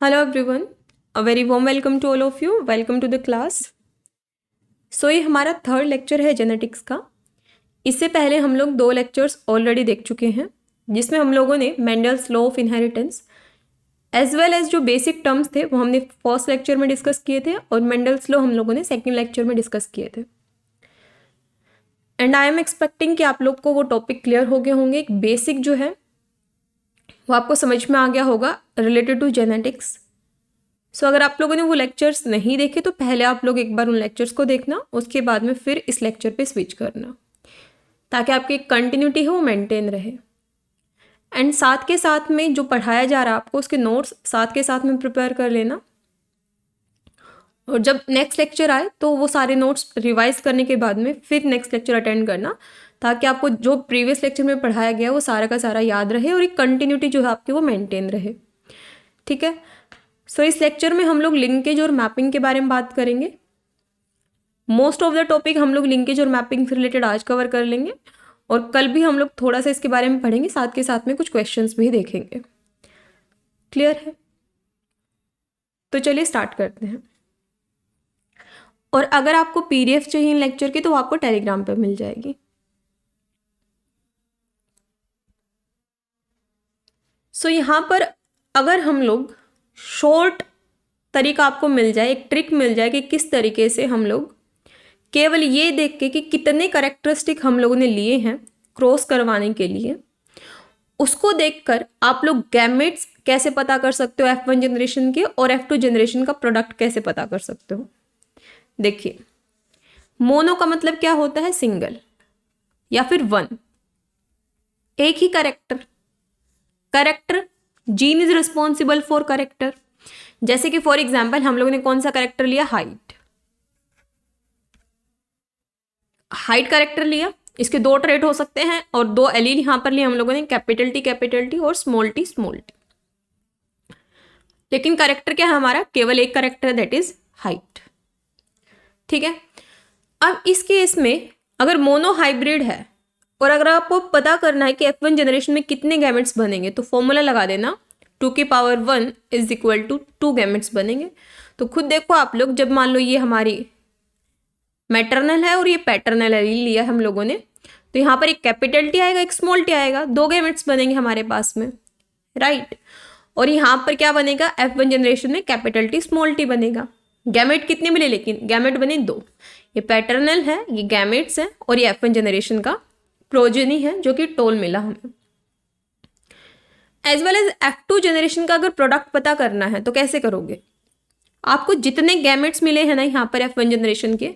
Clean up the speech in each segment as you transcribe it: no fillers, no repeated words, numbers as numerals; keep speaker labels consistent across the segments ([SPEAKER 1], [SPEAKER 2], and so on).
[SPEAKER 1] Hello everyone, a very warm welcome to all of you. Welcome to the class. ये हमारा third lecture है genetics का। इससे पहले हम लोग 2 लेक्चर्स ऑलरेडी देख चुके हैं, जिसमें हम लोगों ने Mendel's law of inheritance as well as जो बेसिक टर्म्स थे वो हमने फर्स्ट लेक्चर में डिस्कस किए थे और मेंडल्स लॉ हम लोगों ने सेकेंड लेक्चर में डिस्कस किए थे। एंड आई एम एक्सपेक्टिंग कि आप लोग को वो टॉपिक क्लियर हो गए होंगे। एक बेसिक जो है वो आपको समझ में आ गया होगा रिलेटेड टू जेनेटिक्स। सो अगर आप लोगों ने वो लेक्चर्स नहीं देखे तो पहले आप लोग एक बार उन लेक्चर्स को देखना, उसके बाद में फिर इस लेक्चर पे स्विच करना, ताकि आपकी कंटिन्यूटी हो वो मेंटेन रहे। एंड साथ के साथ में जो पढ़ाया जा रहा है आपको उसके नोट्स साथ के साथ में प्रिपेयर कर लेना, और जब नेक्स्ट लेक्चर आए तो वो सारे नोट्स रिवाइज करने के बाद में फिर नेक्स्ट लेक्चर अटेंड करना, ताकि आपको जो प्रीवियस लेक्चर में पढ़ाया गया वो सारा का सारा याद रहे और एक कंटिन्यूटी जो है आपकी वो मेंटेन रहे। ठीक है। सो इस लेक्चर में हम लोग लिंकेज और मैपिंग के बारे में बात करेंगे। मोस्ट ऑफ द टॉपिक हम लोग लिंकेज और मैपिंग से रिलेटेड आज कवर कर लेंगे, और कल भी हम लोग थोड़ा सा इसके बारे में पढ़ेंगे, साथ के साथ में कुछ क्वेश्चंस भी देखेंगे। क्लियर है? तो चलिए स्टार्ट करते हैं। और अगर आपको पीडीएफ चाहिए इन लेक्चर की तो आपको टेलीग्राम पे मिल जाएगी। सो यहाँ पर अगर हम लोग शॉर्ट तरीका आपको मिल जाए, एक ट्रिक मिल जाए कि किस तरीके से हम लोग केवल ये देख के कि कितने कैरेक्टरिस्टिक हम लोगों ने लिए हैं क्रॉस करवाने के लिए, उसको देखकर आप लोग गैमेट्स कैसे पता कर सकते हो F1 जनरेशन के और F2 जनरेशन का प्रोडक्ट कैसे पता कर सकते हो। देखिए, मोनो का मतलब क्या होता है? सिंगल या फिर वन, एक ही character gene is responsible for character. जैसे कि फॉर एग्जाम्पल हम लोगों ने कौन सा कैरेक्टर लिया? हाइट कैरेक्टर लिया। इसके 2 ट्रेट हो सकते हैं और 2 एलील यहां पर लिए हम लोगों ने, कैपिटल टी और स्मॉल टी। लेकिन कैरेक्टर क्या है हमारा? केवल एक कैरेक्टर, दैट इज हाइट। ठीक है। अब इस केस में अगर मोनो हाइब्रिड है और अगर आपको पता करना है कि F1 जनरेशन में कितने गैमेट्स बनेंगे, तो फॉर्मूला लगा देना 2⁻1 इज इक्वल टू 2 गैमेट्स बनेंगे। तो खुद देखो आप लोग, जब मान लो ये हमारी मैटरनल है और ये पैटर्नल एलील लिया हम लोगों ने, तो यहाँ पर एक कैपिटल टी आएगा, एक स्मॉल टी आएगा, 2 गैमेट्स बनेंगे हमारे पास में, राइट। और यहाँ पर क्या बनेगा? F1 जनरेशन में कैपिटल टी स्मॉल टी बनेगा। गैमेट कितने मिले? लेकिन गैमेट बने 2। ये पैटर्नल है, ये गैमेट्स है, और ये F1 जनरेशन का प्रोजेनी है जो कि टोल मिला हमें। As well as F2 generation का अगर प्रोडक्ट पता करना है तो कैसे करोगे? आपको जितने गैमेट्स मिले हैं ना यहाँ पर F1 जनरेशन के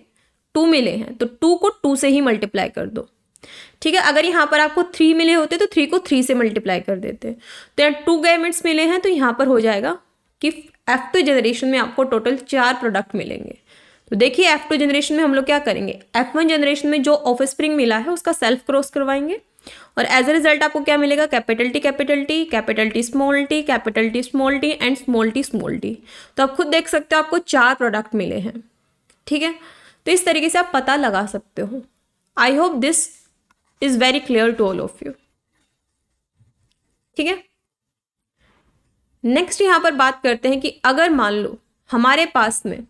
[SPEAKER 1] 2 मिले हैं, तो 2 को 2 से ही मल्टीप्लाई कर दो। ठीक है। अगर यहाँ पर आपको 3 मिले होते तो 3 को 3 से मल्टीप्लाई कर देते। तो यहाँ 2 गैमेट्स मिले हैं, तो यहाँ पर हो जाएगा कि F2 जनरेशन में आपको टोटल 4 प्रोडक्ट मिलेंगे। तो देखिए, F2 जनरेशन में हम लोग क्या करेंगे? F1 जनरेशन में जो ऑफस्प्रिंग मिला है उसका सेल्फ क्रॉस करवाएंगे, और एज अ रिजल्ट आपको क्या मिलेगा? Capital T small T and small T. तो आप खुद देख सकते हो आपको 4 प्रोडक्ट मिले हैं। ठीक है। तो इस तरीके से आप पता लगा सकते हो। I hope this is very clear to all of you. ठीक है। नेक्स्ट यहां पर बात करते हैं कि अगर मान लो हमारे पास में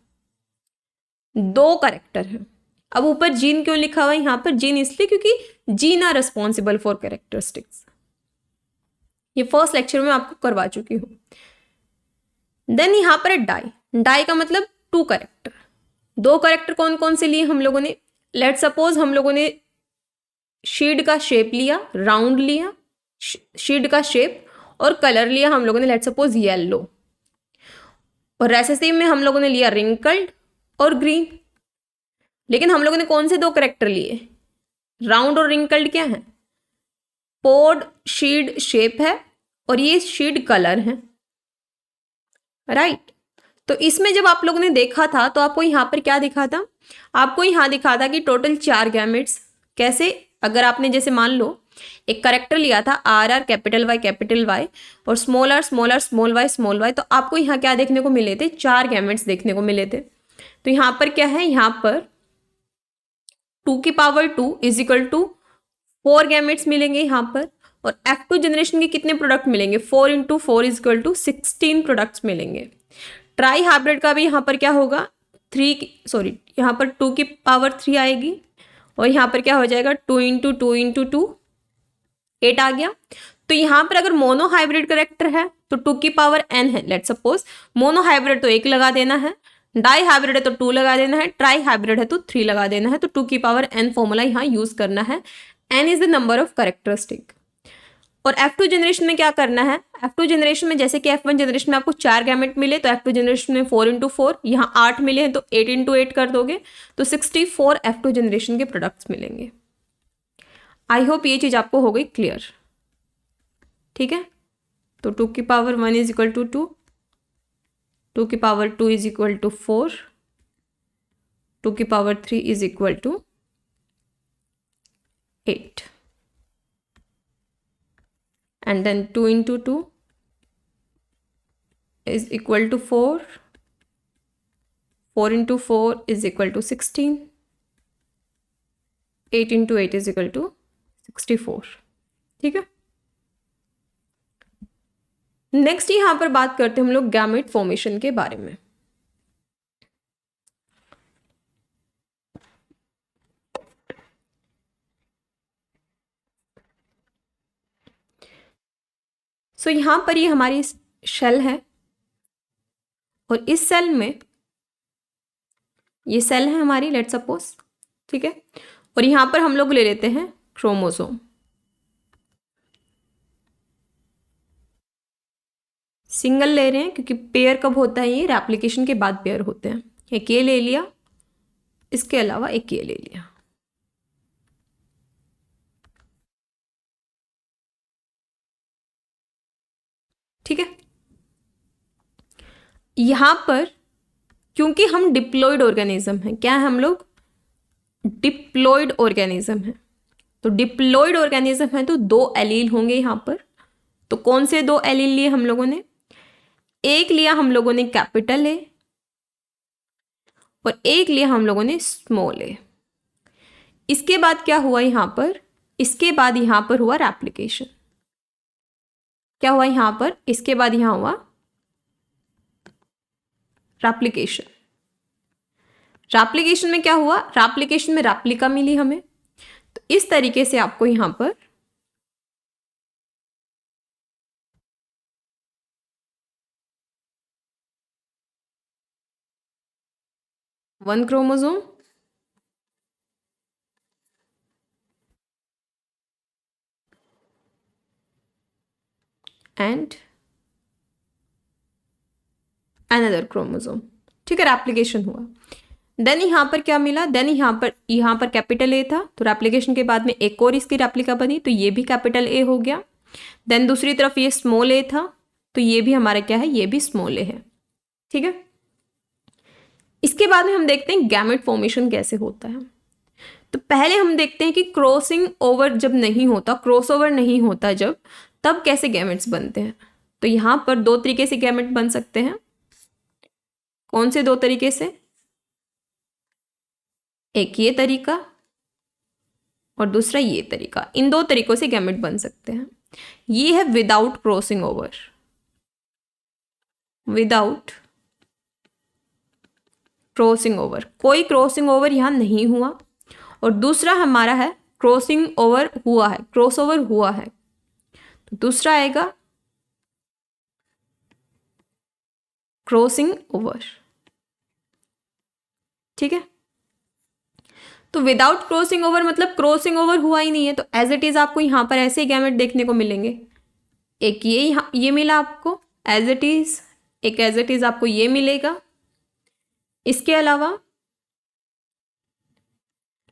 [SPEAKER 1] 2 कैरेक्टर है। अब ऊपर जीन क्यों लिखा हुआ है? यहां पर जीन इसलिए क्योंकि gene are responsible for characteristics. ये फर्स्ट लेक्चर में आपको करवा चुकी हूं। देन यहां पर डाई का मतलब 2 कैरेक्टर। 2 कैरेक्टर कौन कौन से लिए हम लोगों ने? लेट सपोज हम लोगों ने शीड का शेप लिया, राउंड लिया शीड का शेप, और कलर लिया हम लोगों ने लेट सपोज येलो, और रेसेसिव में हम लोगों ने लिया रिंकल्ड और ग्रीन। लेकिन हम लोगों ने कौन से 2 कैरेक्टर लिए? राउंड और रिंकल्ड क्या है? पोड शीड शेप है और ये शीड कलर है, राइट। तो इसमें जब आप लोगों ने देखा था तो आपको यहाँ पर क्या दिखा था? आपको यहाँ दिखा था कि टोटल 4 गैमेट्स। कैसे? अगर आपने जैसे मान लो एक कैरेक्टर लिया था RR कैपिटल Y और स्मॉल y, तो आपको यहाँ क्या देखने को मिले थे? 4 गैमेट्स देखने को मिले थे। तो यहाँ पर क्या है? यहाँ पर 2⁻2 इज इक्वल टू 4 गैमेट्स मिलेंगे यहाँ पर, और F2 जनरेशन के कितने प्रोडक्ट मिलेंगे, 4 into 4 is equal to 16 products मिलेंगे। ट्राई हाइब्रिड का भी यहाँ पर क्या होगा, यहाँ पर 2 की पावर 3 आएगी और यहाँ पर क्या हो जाएगा 2 इंटू 2 इंटू 2 8 आ गया। तो यहाँ पर अगर मोनो हाइब्रिड करेक्टर है तो 2 की पावर n है, लेट सपोज मोनो हाइब्रिड तो 1 लगा देना है, डाई हाइब्रिड है तो 2 लगा देना है, ट्राई हाइब्रिड है तो 3 लगा देना है। तो 2 की पावर n फॉर्मूला यहाँ यूज करना है, n is the number of characteristic. और F2 जनरेशन में क्या करना है, F2 जनरेशन में जैसे कि F1 जनरेशन में आपको 4 गैमेट मिले तो F2 जनरेशन में 4 इंटू 4, यहाँ 8 मिले हैं तो 8 इंटू 8 कर दोगे तो 64 F2 जनरेशन के प्रोडक्ट्स मिलेंगे। आई होप ये चीज आपको हो गई क्लियर, ठीक है। तो 2 की पावर 1 इज इक्वल टू 2, 2 की पावर 2 इज इक्वल टू 4, 2 की power 3 is equal to 8, and then 2 into 2 is equal to 4, 4 into 4 is equal to 16, 8 into 8 is equal to 64, ठीक है। नेक्स्ट यहां पर बात करते हैं हम लोग गैमेट फॉर्मेशन के बारे में। सो यहां पर ये हमारी शेल है और इस सेल में ये सेल है हमारी, लेट सपोज, ठीक है। और यहां पर हम लोग ले लेते हैं क्रोमोसोम, सिंगल ले रहे हैं क्योंकि पेयर कब होता है, ये रेप्लिकेशन के बाद पेयर होते हैं। एक ये ले लिया, इसके अलावा एक ये ले लिया, ठीक है। यहां पर क्योंकि हम डिप्लॉयड ऑर्गेनिज्म हैं, क्या है हम लोग, डिप्लॉयड ऑर्गेनिज्म है, तो डिप्लॉयड ऑर्गेनिज्म है तो 2 एलील होंगे यहां पर। तो कौन से 2 एलील लिए हम लोगों ने, एक लिया हम लोगों ने कैपिटल ए और एक लिया हम लोगों ने स्मॉल ए। इसके बाद क्या हुआ यहां पर, इसके बाद यहां पर हुआ रेप्लिकेशन, क्या हुआ यहां पर, इसके बाद यहां हुआ रेप्लिकेशन। रेप्लिकेशन में क्या हुआ, रेप्लिकेशन में रेप्लिका मिली हमें। तो इस तरीके से आपको यहां पर one chromosome and another chromosome, ठीक है, रेप्लिकेशन हुआ। देन यहां पर क्या मिला, देन यहां पर कैपिटल ए था तो रेप्लिकेशन के बाद में एक और इसकी रेप्लिका बनी तो ये भी कैपिटल ए हो गया। देन दूसरी तरफ ये स्मॉल ए था तो ये भी हमारा क्या है, ये भी स्मॉल ए है, ठीक है। इसके बाद में हम देखते हैं गैमेट फॉर्मेशन कैसे होता है। तो पहले हम देखते हैं कि क्रॉसिंग ओवर जब नहीं होता, क्रॉसओवर नहीं होता जब, तब कैसे गैमेट्स बनते हैं। तो यहां पर 2 तरीके से गैमेट बन सकते हैं। कौन से 2 तरीके से, एक ये तरीका और दूसरा ये तरीका, इन 2 तरीकों से गैमेट बन सकते हैं। ये है without crossing over, without crossing over, कोई क्रॉसिंग ओवर यहां नहीं हुआ। और दूसरा हमारा है क्रॉसिंग ओवर हुआ है, क्रॉस ओवर हुआ है, तो दूसरा आएगा क्रॉसिंग ओवर, ठीक है। तो विदाउट क्रॉसिंग ओवर मतलब क्रॉसिंग ओवर हुआ ही नहीं है, तो एज इट इज आपको यहां पर ऐसे ही गैमेट देखने को मिलेंगे। एक ये मिला आपको एज इट इज, एक एज इट इज आपको ये मिलेगा। इसके अलावा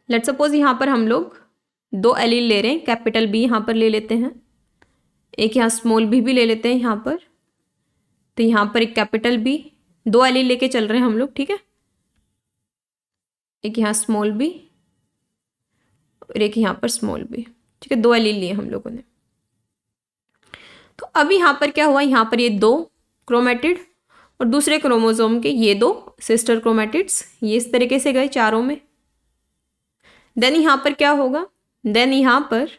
[SPEAKER 1] लेट्स सपोज यहां पर हम लोग 2 एलील ले रहे हैं, कैपिटल बी यहां पर ले लेते हैं, एक यहाँ स्मॉल बी भी ले लेते हैं यहां पर। तो यहां पर एक कैपिटल बी, 2 एलील लेके चल रहे हैं हम लोग, ठीक है। एक यहाँ स्मॉल बी और एक यहाँ पर स्मॉल बी, ठीक है, 2 एलील लिए हम लोगों ने। तो अब यहाँ पर क्या हुआ, यहाँ पर ये 2 क्रोमेटिड और दूसरे क्रोमोसोम के ये 2 सिस्टर क्रोमेटिड्स, ये इस तरीके से गए चारों में। देन यहाँ पर क्या होगा, देन यहाँ पर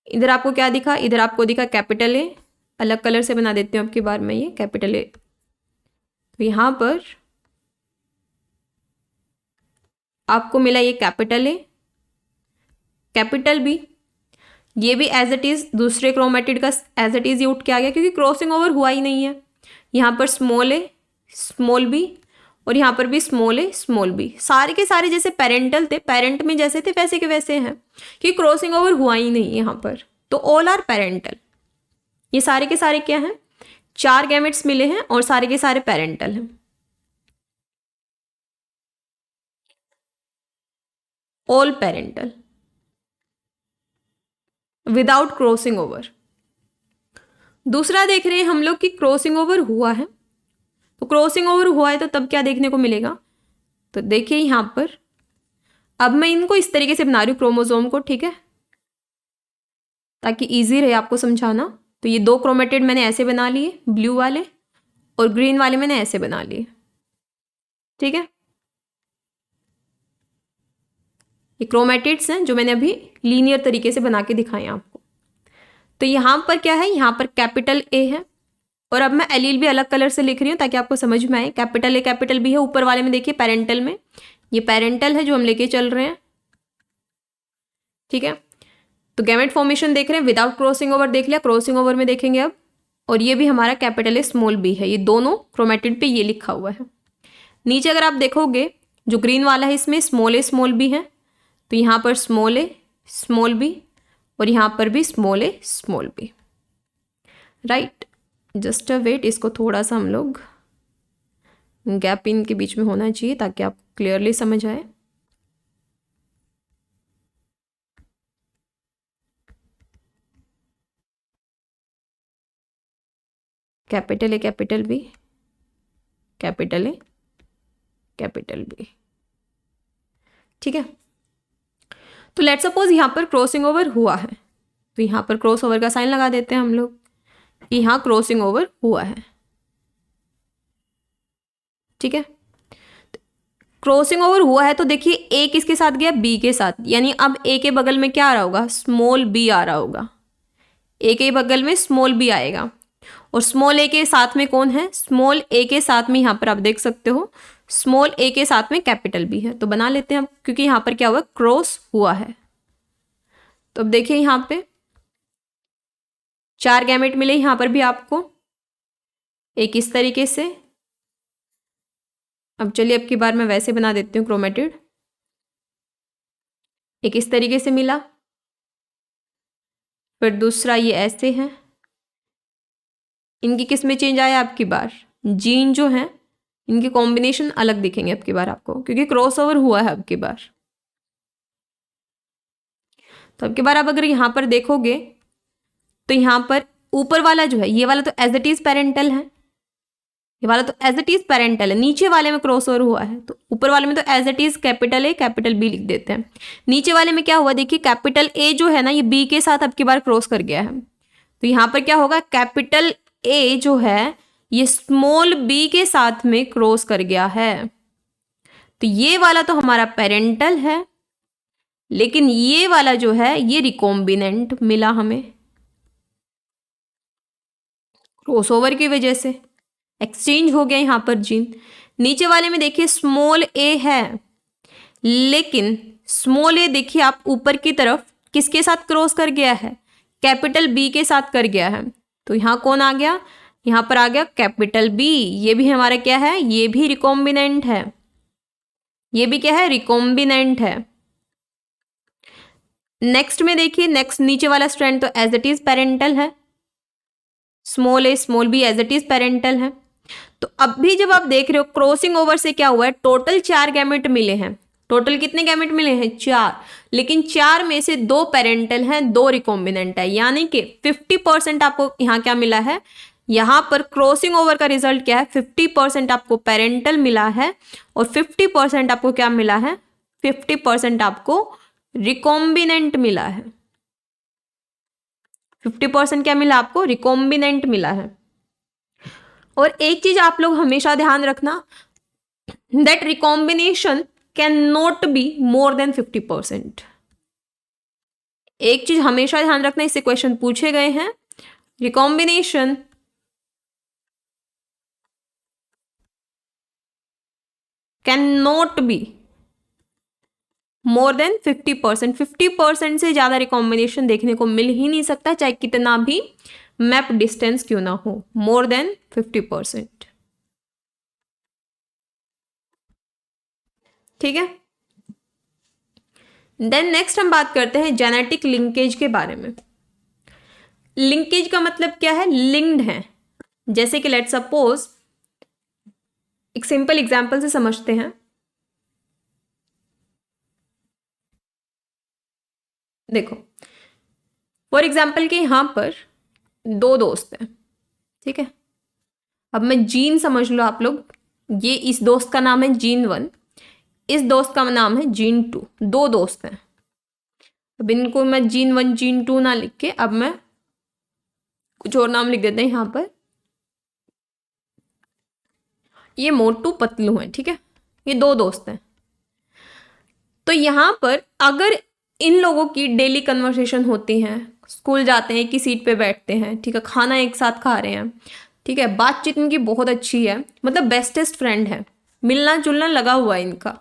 [SPEAKER 1] इधर आपको क्या दिखा, इधर आपको दिखा कैपिटल ए, अलग कलर से बना देती हूँ आपकी बार में, ये कैपिटल ए। तो यहाँ पर आपको मिला ये कैपिटल ए, कैपिटल बी, ये भी एज इट इज दूसरे क्रोमेटिड का एज इट इज ये उठ के आ गया, क्योंकि क्रॉसिंग ओवर हुआ ही नहीं है। यहाँ पर स्मॉल ए स्मॉल बी, और यहाँ पर भी स्मॉल ए स्मॉल बी, सारे के सारे जैसे पेरेंटल थे, पेरेंट में जैसे थे वैसे के वैसे हैं, कि क्रॉसिंग ओवर हुआ ही नहीं यहाँ पर। तो ऑल आर पेरेंटल, ये सारे के सारे क्या हैं, 4 गैमेट्स मिले हैं और सारे के सारे पेरेंटल हैं। All parental without crossing over. दूसरा देख रहे हैं हम लोग कि क्रॉसिंग ओवर हुआ है। तो क्रॉसिंग ओवर हुआ है तो तब क्या देखने को मिलेगा, तो देखिए यहां पर अब मैं इनको इस तरीके से बना रही हूँ क्रोमोसोम को, ठीक है, ताकि इजी रहे आपको समझाना। तो ये 2 क्रोमेटिड मैंने ऐसे बना लिए, ब्लू वाले, और ग्रीन वाले मैंने ऐसे बना लिए, ठीक है। ये क्रोमेटिड्स हैं जो मैंने अभी लीनियर तरीके से बना के दिखाए आपको। तो यहां पर क्या है, यहां पर कैपिटल ए है, और अब मैं एलील भी अलग कलर से लिख रही हूँ ताकि आपको समझ में आए। कैपिटल ए कैपिटल बी है, ऊपर वाले में देखिए पेरेंटल में, ये पेरेंटल है जो हम लेके चल रहे हैं, ठीक है। तो गैमेट फॉर्मेशन देख रहे हैं, विदाउट क्रॉसिंग ओवर देख लिया, क्रॉसिंग ओवर में देखेंगे अब। और ये भी हमारा कैपिटल ए स्मॉल बी है, ये दोनों क्रोमेटिड पे ये लिखा हुआ है। नीचे अगर आप देखोगे जो ग्रीन वाला है इसमें स्मॉल ए स्मॉल बी है, तो यहाँ पर स्मॉल ए स्मॉल बी, और यहाँ पर भी small A small B, right. Just a wait, इसको थोड़ा सा हम लोग गैप इनके बीच में होना चाहिए ताकि आप क्लियरली समझ आए। Capital A capital B, capital A capital B, ठीक है। तो लेट्स सपोज यहाँ पर क्रॉसिंग ओवर हुआ है, तो यहाँ पर क्रॉस ओवर का साइन लगा देते हैं हम लोग, यहाँ क्रॉसिंग ओवर हुआ है, ठीक है। क्रॉसिंग ओवर हुआ है तो देखिए ए किसके साथ गया, बी के साथ, यानी अब ए के बगल में क्या आ रहा होगा, स्मॉल बी आ रहा होगा, ए के बगल में स्मॉल बी आएगा। और स्मॉल ए के साथ में कौन है, स्मॉल ए के साथ में यहाँ पर आप देख सकते हो स्मॉल ए के साथ में कैपिटल बी है, तो बना लेते हैं हम, क्योंकि यहाँ पर क्या हुआ, क्रॉस हुआ है। तो अब देखिए यहाँ पे 4 गैमेट मिले, यहाँ पर भी आपको एक इस तरीके से। अब चलिए अब की बार मैं वैसे बना देती हूँ क्रोमेटिड, एक इस तरीके से मिला, फिर दूसरा ये ऐसे है। इनकी किस में चेंज आया आपकी बार, जीन जो है इनके कॉम्बिनेशन अलग दिखेंगे अब की बार आपको, क्योंकि क्रॉस ओवर हुआ है अब की बार। तो अब की बार आप अगर यहाँ पर देखोगे तो यहाँ पर ऊपर वाला जो है ये वाला तो एज इट इज पेरेंटल है, ये वाला तो एज इट इज पेरेंटल है, नीचे वाले में क्रॉस ओवर हुआ है, तो ऊपर वाले में तो as it is capital A capital B लिख देते हैं। नीचे वाले में क्या हुआ, देखिए कैपिटल ए जो है ना ये बी के साथ अब की बार क्रॉस कर गया है, तो यहाँ पर क्या होगा, कैपिटल ए जो है ये स्मॉल बी के साथ में क्रॉस कर गया है। तो ये वाला तो हमारा पेरेंटल है, लेकिन ये वाला जो है ये रिकॉम्बिनेंट मिला हमें, क्रॉसओवर की वजह से एक्सचेंज हो गया यहाँ पर जीन। नीचे वाले में देखिए स्मॉल ए है, लेकिन स्मॉल ए देखिए आप ऊपर की तरफ किसके साथ क्रॉस कर गया है, कैपिटल बी के साथ कर गया है। तो यहाँ कौन आ गया, यहाँ पर आ गया कैपिटल बी, ये भी हमारा क्या है, ये भी रिकॉम्बिनेंट है, ये भी क्या है, रिकॉम्बिनेंट है। नेक्स्ट में देखिए, नेक्स्ट नीचे वाला स्ट्रैंड तो एज इट इज पेरेंटल है, small A small B as it is parental है। तो अब भी जब आप देख रहे हो क्रॉसिंग ओवर से क्या हुआ है, टोटल 4 गैमेट मिले हैं, टोटल कितने गैमेट मिले हैं, 4, लेकिन 4 में से 2 पेरेंटल हैं, 2 रिकॉम्बिनेंट है, यानी कि 50% आपको यहाँ क्या मिला है, यहाँ पर क्रॉसिंग ओवर का रिजल्ट क्या है, 50% आपको पेरेंटल मिला है और 50% आपको क्या मिला है, 50% आपको रिकॉम्बिनेंट मिला है। 50% क्या मिला आपको, रिकॉम्बिनेंट मिला है। और एक चीज आप लोग हमेशा ध्यान रखना, that recombination can not be more than 50%। एक चीज हमेशा ध्यान रखना, इससे क्वेश्चन पूछे गए हैं, recombination can not be more than 50%। 50% से ज्यादा रिकॉम्बिनेशन देखने को मिल ही नहीं सकता, चाहे कितना भी मैप डिस्टेंस क्यों ना हो, मोर देन 50%। ठीक है। देन नेक्स्ट हम बात करते हैं जेनेटिक लिंकेज के बारे में। लिंकेज का मतलब क्या है? लिंक्ड है। जैसे कि लेट सपोज एक सिंपल एग्जांपल से समझते हैं। देखो फॉर एग्जांपल के यहां पर दो दोस्त हैं, ठीक है। अब मैं जीन समझ लो आप लोग, ये इस दोस्त का नाम है जीन 1, इस दोस्त का नाम है जीन 2, दो दोस्त हैं। अब इनको मैं जीन 1 जीन 2 ना लिख के अब मैं कुछ और नाम लिख देते हैं यहां पर। ये मोटू पतलू है, ठीक है, ये दो दोस्त हैं। तो यहां पर अगर इन लोगों की डेली कन्वर्सेशन होती है, स्कूल जाते हैं, एक ही सीट पे बैठते हैं, ठीक है, खाना एक साथ खा रहे हैं, ठीक है, बातचीत इनकी बहुत अच्छी है, मतलब बेस्टेस्ट फ्रेंड है, मिलना जुलना लगा हुआ है इनका,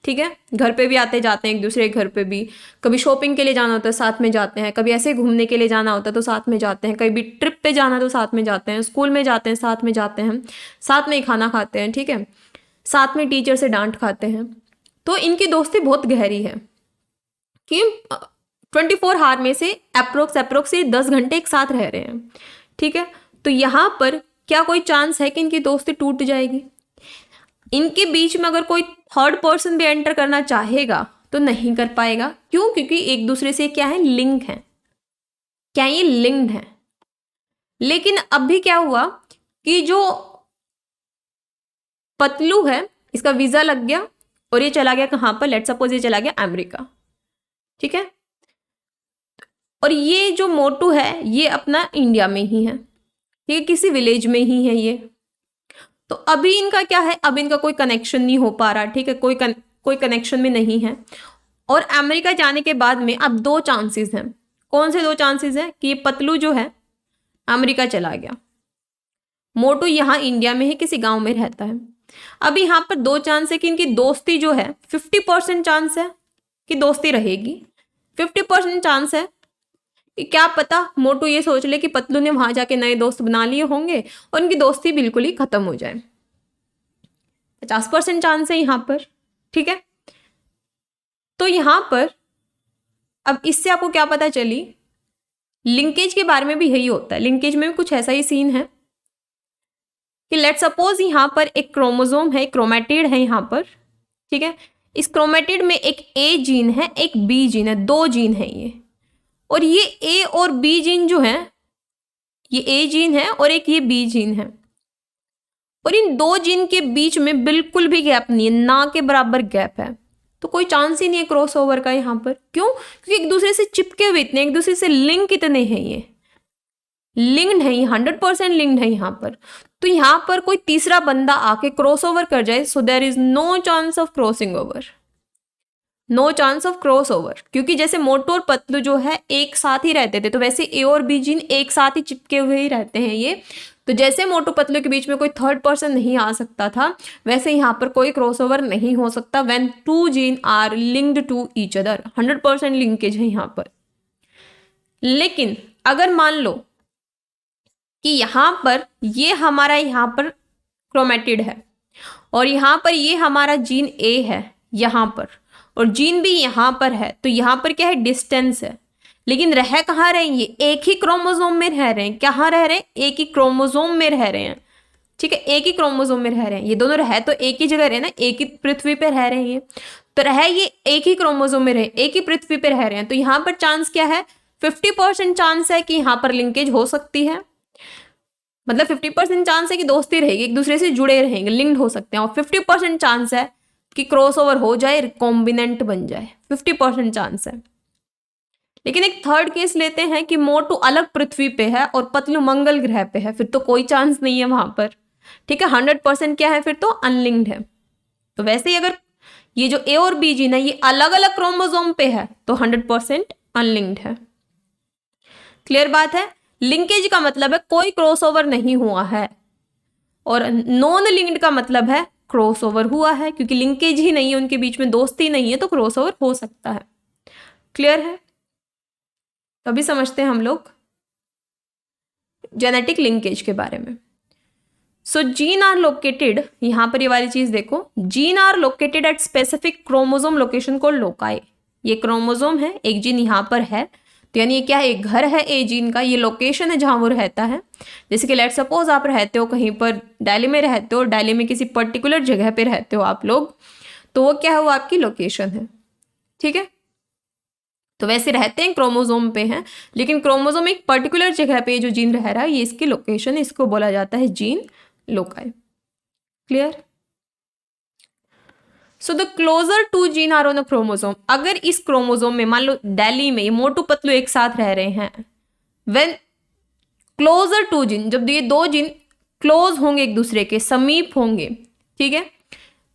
[SPEAKER 1] ठीक है, घर पे भी आते जाते हैं एक दूसरे के घर पे भी, कभी शॉपिंग के लिए जाना होता है साथ में जाते हैं, कभी ऐसे घूमने के लिए जाना होता है तो साथ में जाते हैं, कभी ट्रिप पे जाना तो साथ में जाते हैं, स्कूल में जाते हैं साथ में जाते हैं, साथ में ही खाना खाते हैं, ठीक है, साथ में टीचर से डांट खाते हैं। तो इनकी दोस्ती बहुत गहरी है कि 24 आवर में से अप्रोक्स से 10 घंटे एक साथ रह रहे हैं, ठीक है। तो यहाँ पर क्या कोई चांस है कि इनकी दोस्ती टूट जाएगी? इनके बीच में अगर कोई थर्ड पर्सन भी एंटर करना चाहेगा तो नहीं कर पाएगा। क्यों? क्योंकि एक दूसरे से क्या है, लिंक है। क्या ये लिंक्ड है? लेकिन अभी क्या हुआ कि जो पतलू है इसका वीजा लग गया और ये चला गया कहां पर? लेट्स सपोज ये चला गया अमेरिका, ठीक है। और ये जो मोटू है ये अपना इंडिया में ही है, ठीक है, किसी विलेज में ही है ये। तो अभी इनका क्या है, अब इनका कोई कनेक्शन नहीं हो पा रहा, ठीक है, कोई कनेक्शन में नहीं है। और अमेरिका जाने के बाद में अब दो चांसेस हैं। कौन से दो चांसेस हैं? कि ये पतलू जो है अमेरिका चला गया, मोटू यहाँ इंडिया में है, किसी गांव में रहता है। अब यहाँ पर दो चांस है कि इनकी दोस्ती जो है 50% चांस है कि दोस्ती रहेगी, 50% चांस है कि क्या पता मोटू ये सोच ले कि पतलू ने वहां जाके नए दोस्त बना लिए होंगे और उनकी दोस्ती बिल्कुल ही खत्म हो जाए। 50% चांस है यहाँ पर, ठीक है। तो यहाँ पर अब इससे आपको क्या पता चली? लिंकेज के बारे में भी यही होता है। लिंकेज में भी कुछ ऐसा ही सीन है कि लेट सपोज यहाँ पर एक क्रोमोसोम है, क्रोमेटिड है यहाँ पर, ठीक है। इस क्रोमेटिड में एक ए जीन है, एक बी जीन है, दो जीन है ये। और ये ए और बी जीन जो है, ये ए जीन है और एक ये बी जीन है, और इन दो जीन के बीच में बिल्कुल भी गैप नहीं है, ना के बराबर गैप है। तो कोई चांस ही नहीं है क्रॉस ओवर का यहाँ पर। क्यों? क्योंकि एक दूसरे से चिपके हुए इतने, एक दूसरे से लिंक इतने हैं, ये लिंक्ड है, ये 100% लिंक्ड है यहाँ पर। तो यहाँ पर कोई तीसरा बंदा आके क्रॉस ओवर कर जाए, so there is no chance of crossing over, no chance of cross over. क्योंकि जैसे मोटू और पतलू जो है एक साथ ही रहते थे, तो वैसे ए और बी जीन एक साथ ही चिपके हुए ही रहते हैं ये। तो जैसे मोटू पतलू के बीच में कोई थर्ड पर्सन नहीं आ सकता था, वैसे यहाँ पर कोई क्रॉसओवर नहीं हो सकता when two gene are linked to each other. 100% linkage है यहाँ पर। लेकिन अगर मान लो कि यहाँ पर ये हमारा यहाँ पर क्रोमेटिड है और यहाँ पर ये हमारा जीन ए है यहाँ पर, और जीन भी यहाँ पर है, तो यहाँ पर क्या है, डिस्टेंस है। लेकिन रह कहाँ रहे हैं? ये एक ही क्रोमोसोम में रह रहे हैं। कहाँ रह रहे हैं? एक ही क्रोमोसोम में रह रहे हैं, ठीक है, एक ही क्रोमोसोम में रह रहे हैं। ये दोनों रह तो एक ही जगह रहे ना, एक ही पृथ्वी पे रह रहे हैं, तो रह ये एक ही क्रोमोसोम में रहे, एक ही पृथ्वी पे रह रहे हैं। तो यहाँ पर चांस क्या है? 50% चांस है कि यहाँ पर लिंकेज हो सकती है, मतलब 50% चांस है कि दोस्ती रहेगी, एक दूसरे से जुड़े रहेंगे, लिंक्ड हो सकते हैं। और 50% चांस है कि क्रॉसओवर हो जाए, रिकॉम्बिनेंट बन जाए, 50% चांस है। लेकिन एक थर्ड केस लेते हैं कि मोटू अलग पृथ्वी पे है और पतलू मंगल ग्रह पे है, फिर तो कोई चांस नहीं है वहां पर, ठीक है। 100% क्या है फिर? तो अनलिंक्ड है। तो वैसे ही अगर ये जो ए और बी जीन है ये अलग अलग क्रोमोसोम पे है तो 100% अनलिंक्ड है। क्लियर बात है। लिंकेज का मतलब है कोई क्रॉसओवर नहीं हुआ है, और नॉन लिंक्ड का मतलब है क्रॉसओवर हुआ है, क्योंकि लिंकेज ही नहीं है, उनके बीच में दोस्ती नहीं है, तो क्रॉसओवर हो सकता है। क्लियर है। तो अभी समझते हैं हम लोग जेनेटिक लिंकेज के बारे में। सो जीन आर लोकेटेड, यहां पर ये वाली चीज देखो, gene are located at specific chromosome location को लोकाई। ये क्रोमोसोम है, एक जीन यहां पर है, तो यानी ये क्या है, एक घर है ए जीन का, ये लोकेशन है जहां वो रहता है। जैसे कि लेट सपोज आप रहते हो कहीं पर दिल्ली में रहते हो, दिल्ली में किसी पर्टिकुलर जगह पे रहते हो आप लोग, तो वो क्या है, वो आपकी लोकेशन है। ठीक है। तो वैसे रहते हैं क्रोमोसोम पे हैं, लेकिन क्रोमोसोम एक पर्टिकुलर जगह पे जो जीन रह रहा है, ये इसकी लोकेशन, इसको बोला जाता है gene loci. Clear. So the closer two gene are on a chromosome, अगर इस क्रोमोसोम में मान लो दिल्ली में ये मोटू पतलू एक साथ रह रहे हैं, व्हेन क्लोजर टू जीन, जब ये दो जीन क्लोज होंगे, एक दूसरे के समीप होंगे, ठीक है,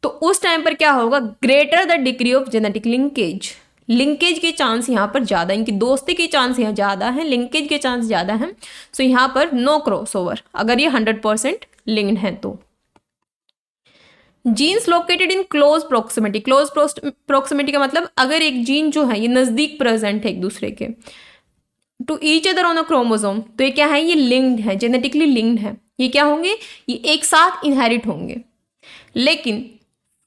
[SPEAKER 1] तो उस टाइम पर क्या होगा, greater the degree of genetic linkage, linkage के चांस यहां पर ज्यादा, इनकी दोस्ती के चांस यहां ज्यादा है, लिंकेज के चांस ज्यादा है। सो यहां पर नो क्रॉसओवर, अगर ये 100% लिंक्ड है तो। Genes located in close proximity, close proximity का मतलब अगर एक जीन जो है ये नजदीक प्रेजेंट है एक दूसरे के, to each other on a chromosome, तो ये क्या है, ये लिंक्ड है, जेनेटिकली लिंक्ड है, ये क्या होंगे, ये एक साथ इनहेरिट होंगे। लेकिन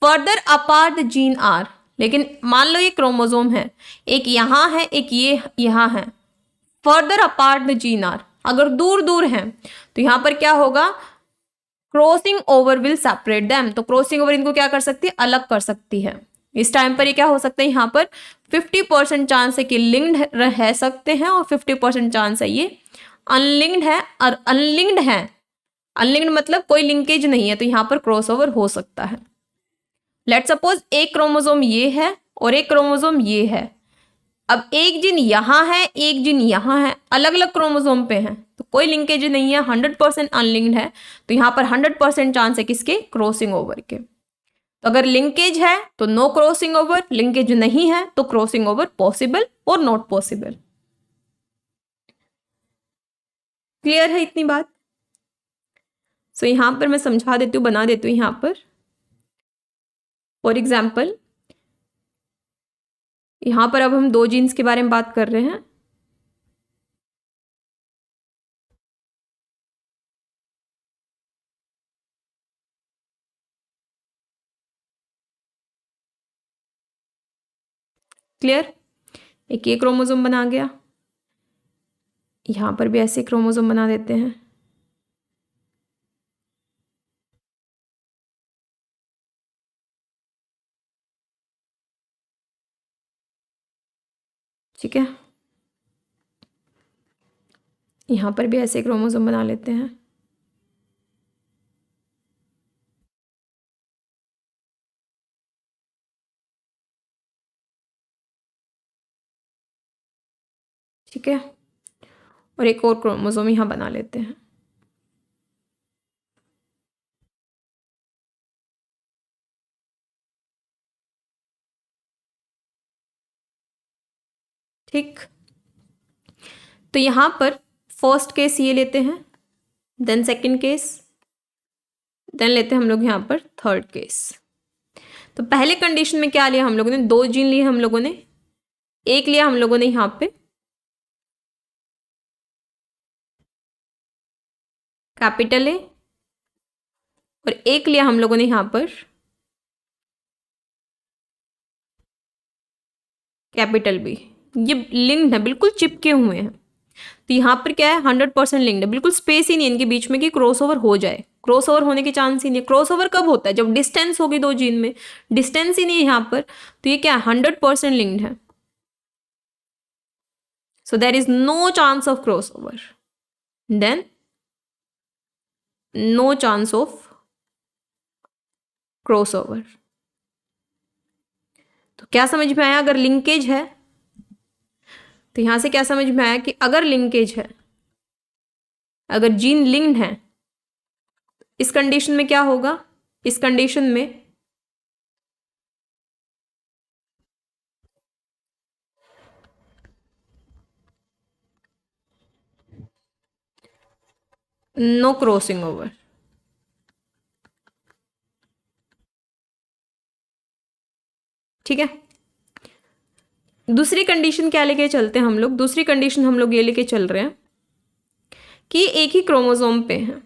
[SPEAKER 1] further apart the gene are, लेकिन मान लो ये क्रोमोसोम है, एक यहां है एक ये यहां है, further apart the gene are, अगर दूर दूर हैं, तो यहां पर क्या होगा, crossing over will separate them, तो क्रॉसिंग ओवर इनको क्या कर सकती है, अलग कर सकती है। इस टाइम पर ये क्या हो सकता है, यहाँ पर 50% चांस है कि लिंक्ड रह सकते हैं, और 50% चांस है ये अनलिंक्ड है, और अनलिंक्ड है, अनलिंक्ड मतलब कोई लिंकेज नहीं है, तो यहाँ पर क्रॉसओवर हो सकता है। लेट सपोज एक क्रोमोसोम ये है और एक क्रोमोसोम ये है, अब एक जीन यहां है एक जीन यहां है, अलग अलग क्रोमोसोम पे हैं, तो कोई लिंकेज नहीं है, 100% अनलिंक्ड है, तो यहां पर 100% चांस है किसके, क्रॉसिंग ओवर के। तो अगर लिंकेज है तो नो क्रॉसिंग ओवर, लिंकेज नहीं है तो क्रॉसिंग ओवर पॉसिबल और नॉट पॉसिबल। क्लियर है इतनी बात। सो यहां पर मैं समझा देती हूँ, बना देती हूँ यहां पर। फॉर एग्जाम्पल यहां पर अब हम दो जीन्स के बारे में बात कर रहे हैं। क्लियर। एक ये क्रोमोसोम बना गया, यहां पर भी ऐसे क्रोमोसोम बना देते हैं। ठीक है, यहां पर भी ऐसे क्रोमोसोम बना लेते हैं। ठीक है, और एक और क्रोमोसोम यहां बना लेते हैं। ठीक, तो यहां पर फर्स्ट केस ये लेते हैं, देन सेकंड केस, देन लेते हैं हम लोग यहां पर थर्ड केस। तो पहले कंडीशन में क्या लिया हम लोगों ने, दो जीन लिए हम लोगों ने, एक लिया हम लोगों ने यहां पे कैपिटल ए, और एक लिया हम लोगों ने यहां पर कैपिटल बी। ये लिंक्ड है, बिल्कुल चिपके हुए हैं, तो यहाँ पर क्या है, 100% लिंक्ड है, बिल्कुल स्पेस ही नहीं है इनके बीच में कि क्रॉसओवर हो जाए, क्रॉसओवर होने के चांस ही नहीं है। क्रॉसओवर कब होता है, जब डिस्टेंस होगी दो जीन में, डिस्टेंस ही नहीं है यहाँ पर, तो ये क्या है, 100% लिंक्ड है। So there is no chance of crossover, then no chance of crossover. तो क्या समझ में आया, अगर लिंकेज है, तो यहां से क्या समझ में आया कि अगर लिंकेज है, अगर जीन लिंक्ड है, इस कंडीशन में क्या होगा, इस कंडीशन में नो क्रॉसिंग ओवर। ठीक है, दूसरी कंडीशन क्या लेके चलते हैं हम लोग? दूसरी कंडीशन हम लोग ये लेके चल रहे हैं कि एक ही क्रोमोसोम पे है।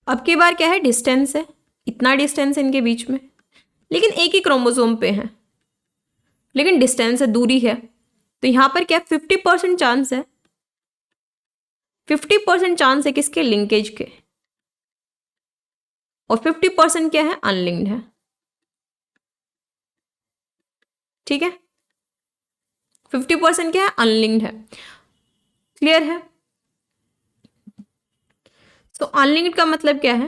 [SPEAKER 1] अब की बार क्या है, डिस्टेंस है, इतना डिस्टेंस है इनके बीच में, लेकिन एक ही क्रोमोसोम पे है, लेकिन डिस्टेंस है, दूरी है। तो यहां पर क्या 50% चांस है, 50% चांस है किसके, लिंकेज के, और 50% क्या है, अनलिंक्ड है। ठीक है, 50% क्या है, अनलिंक्ड है। क्लियर है? तो अनलिंक्ड का मतलब क्या है,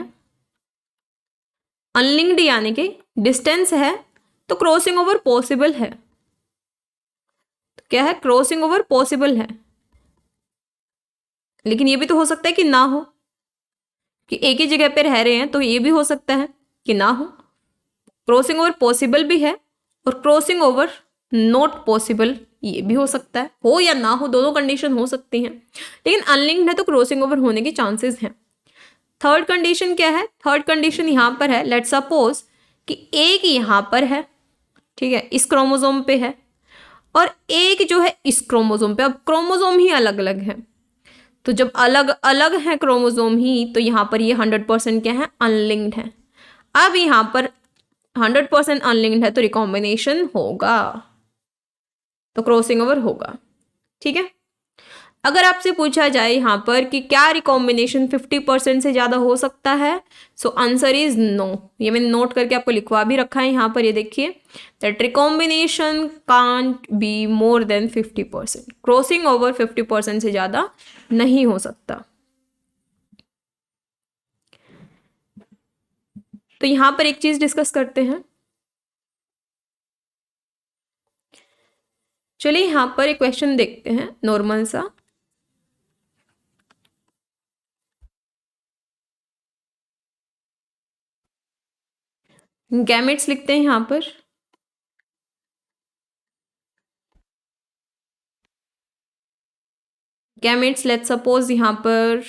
[SPEAKER 1] अनलिंक्ड यानी कि डिस्टेंस है तो क्रॉसिंग ओवर पॉसिबल है। तो क्या है, क्रॉसिंग ओवर पॉसिबल है, लेकिन ये भी तो हो सकता है कि ना हो, कि एक ही जगह पे रह रहे हैं, तो ये भी हो सकता है कि ना हो। क्रॉसिंग ओवर पॉसिबल भी है और क्रॉसिंग ओवर नॉट पॉसिबल ये भी हो सकता है, हो या ना हो, दोनों कंडीशन हो सकती हैं, लेकिन अनलिंक्ड है तो क्रॉसिंग ओवर होने के चांसेस हैं। थर्ड कंडीशन क्या है, थर्ड कंडीशन यहां पर है, लेट्स सपोज कि एक यहां पर है, ठीक है, इस क्रोमोसोम पे है, और एक जो है इस क्रोमोसोम पे। अब क्रोमोसोम ही अलग अलग है, तो जब अलग अलग है क्रोमोसोम ही, तो यहां पर ये 100% क्या है, अनलिंक्ड है। अब यहां पर 100% अनलिंक्ड है तो रिकॉम्बिनेशन होगा, तो क्रॉसिंग ओवर होगा। ठीक है, अगर आपसे पूछा जाए यहां पर कि क्या रिकॉम्बिनेशन 50% से ज्यादा हो सकता है, सो आंसर इज नो। ये मैंने नोट करके आपको लिखवा भी रखा है यहां पर, ये देखिए, that recombination can't be more than 50%, crossing over 50% से ज्यादा नहीं हो सकता। तो यहां पर एक चीज डिस्कस करते हैं। चलिए यहां पर एक क्वेश्चन देखते हैं नॉर्मल सा। गैमेट्स लिखते हैं यहां पर। गैमेट्स लेट्स सपोज यहां पर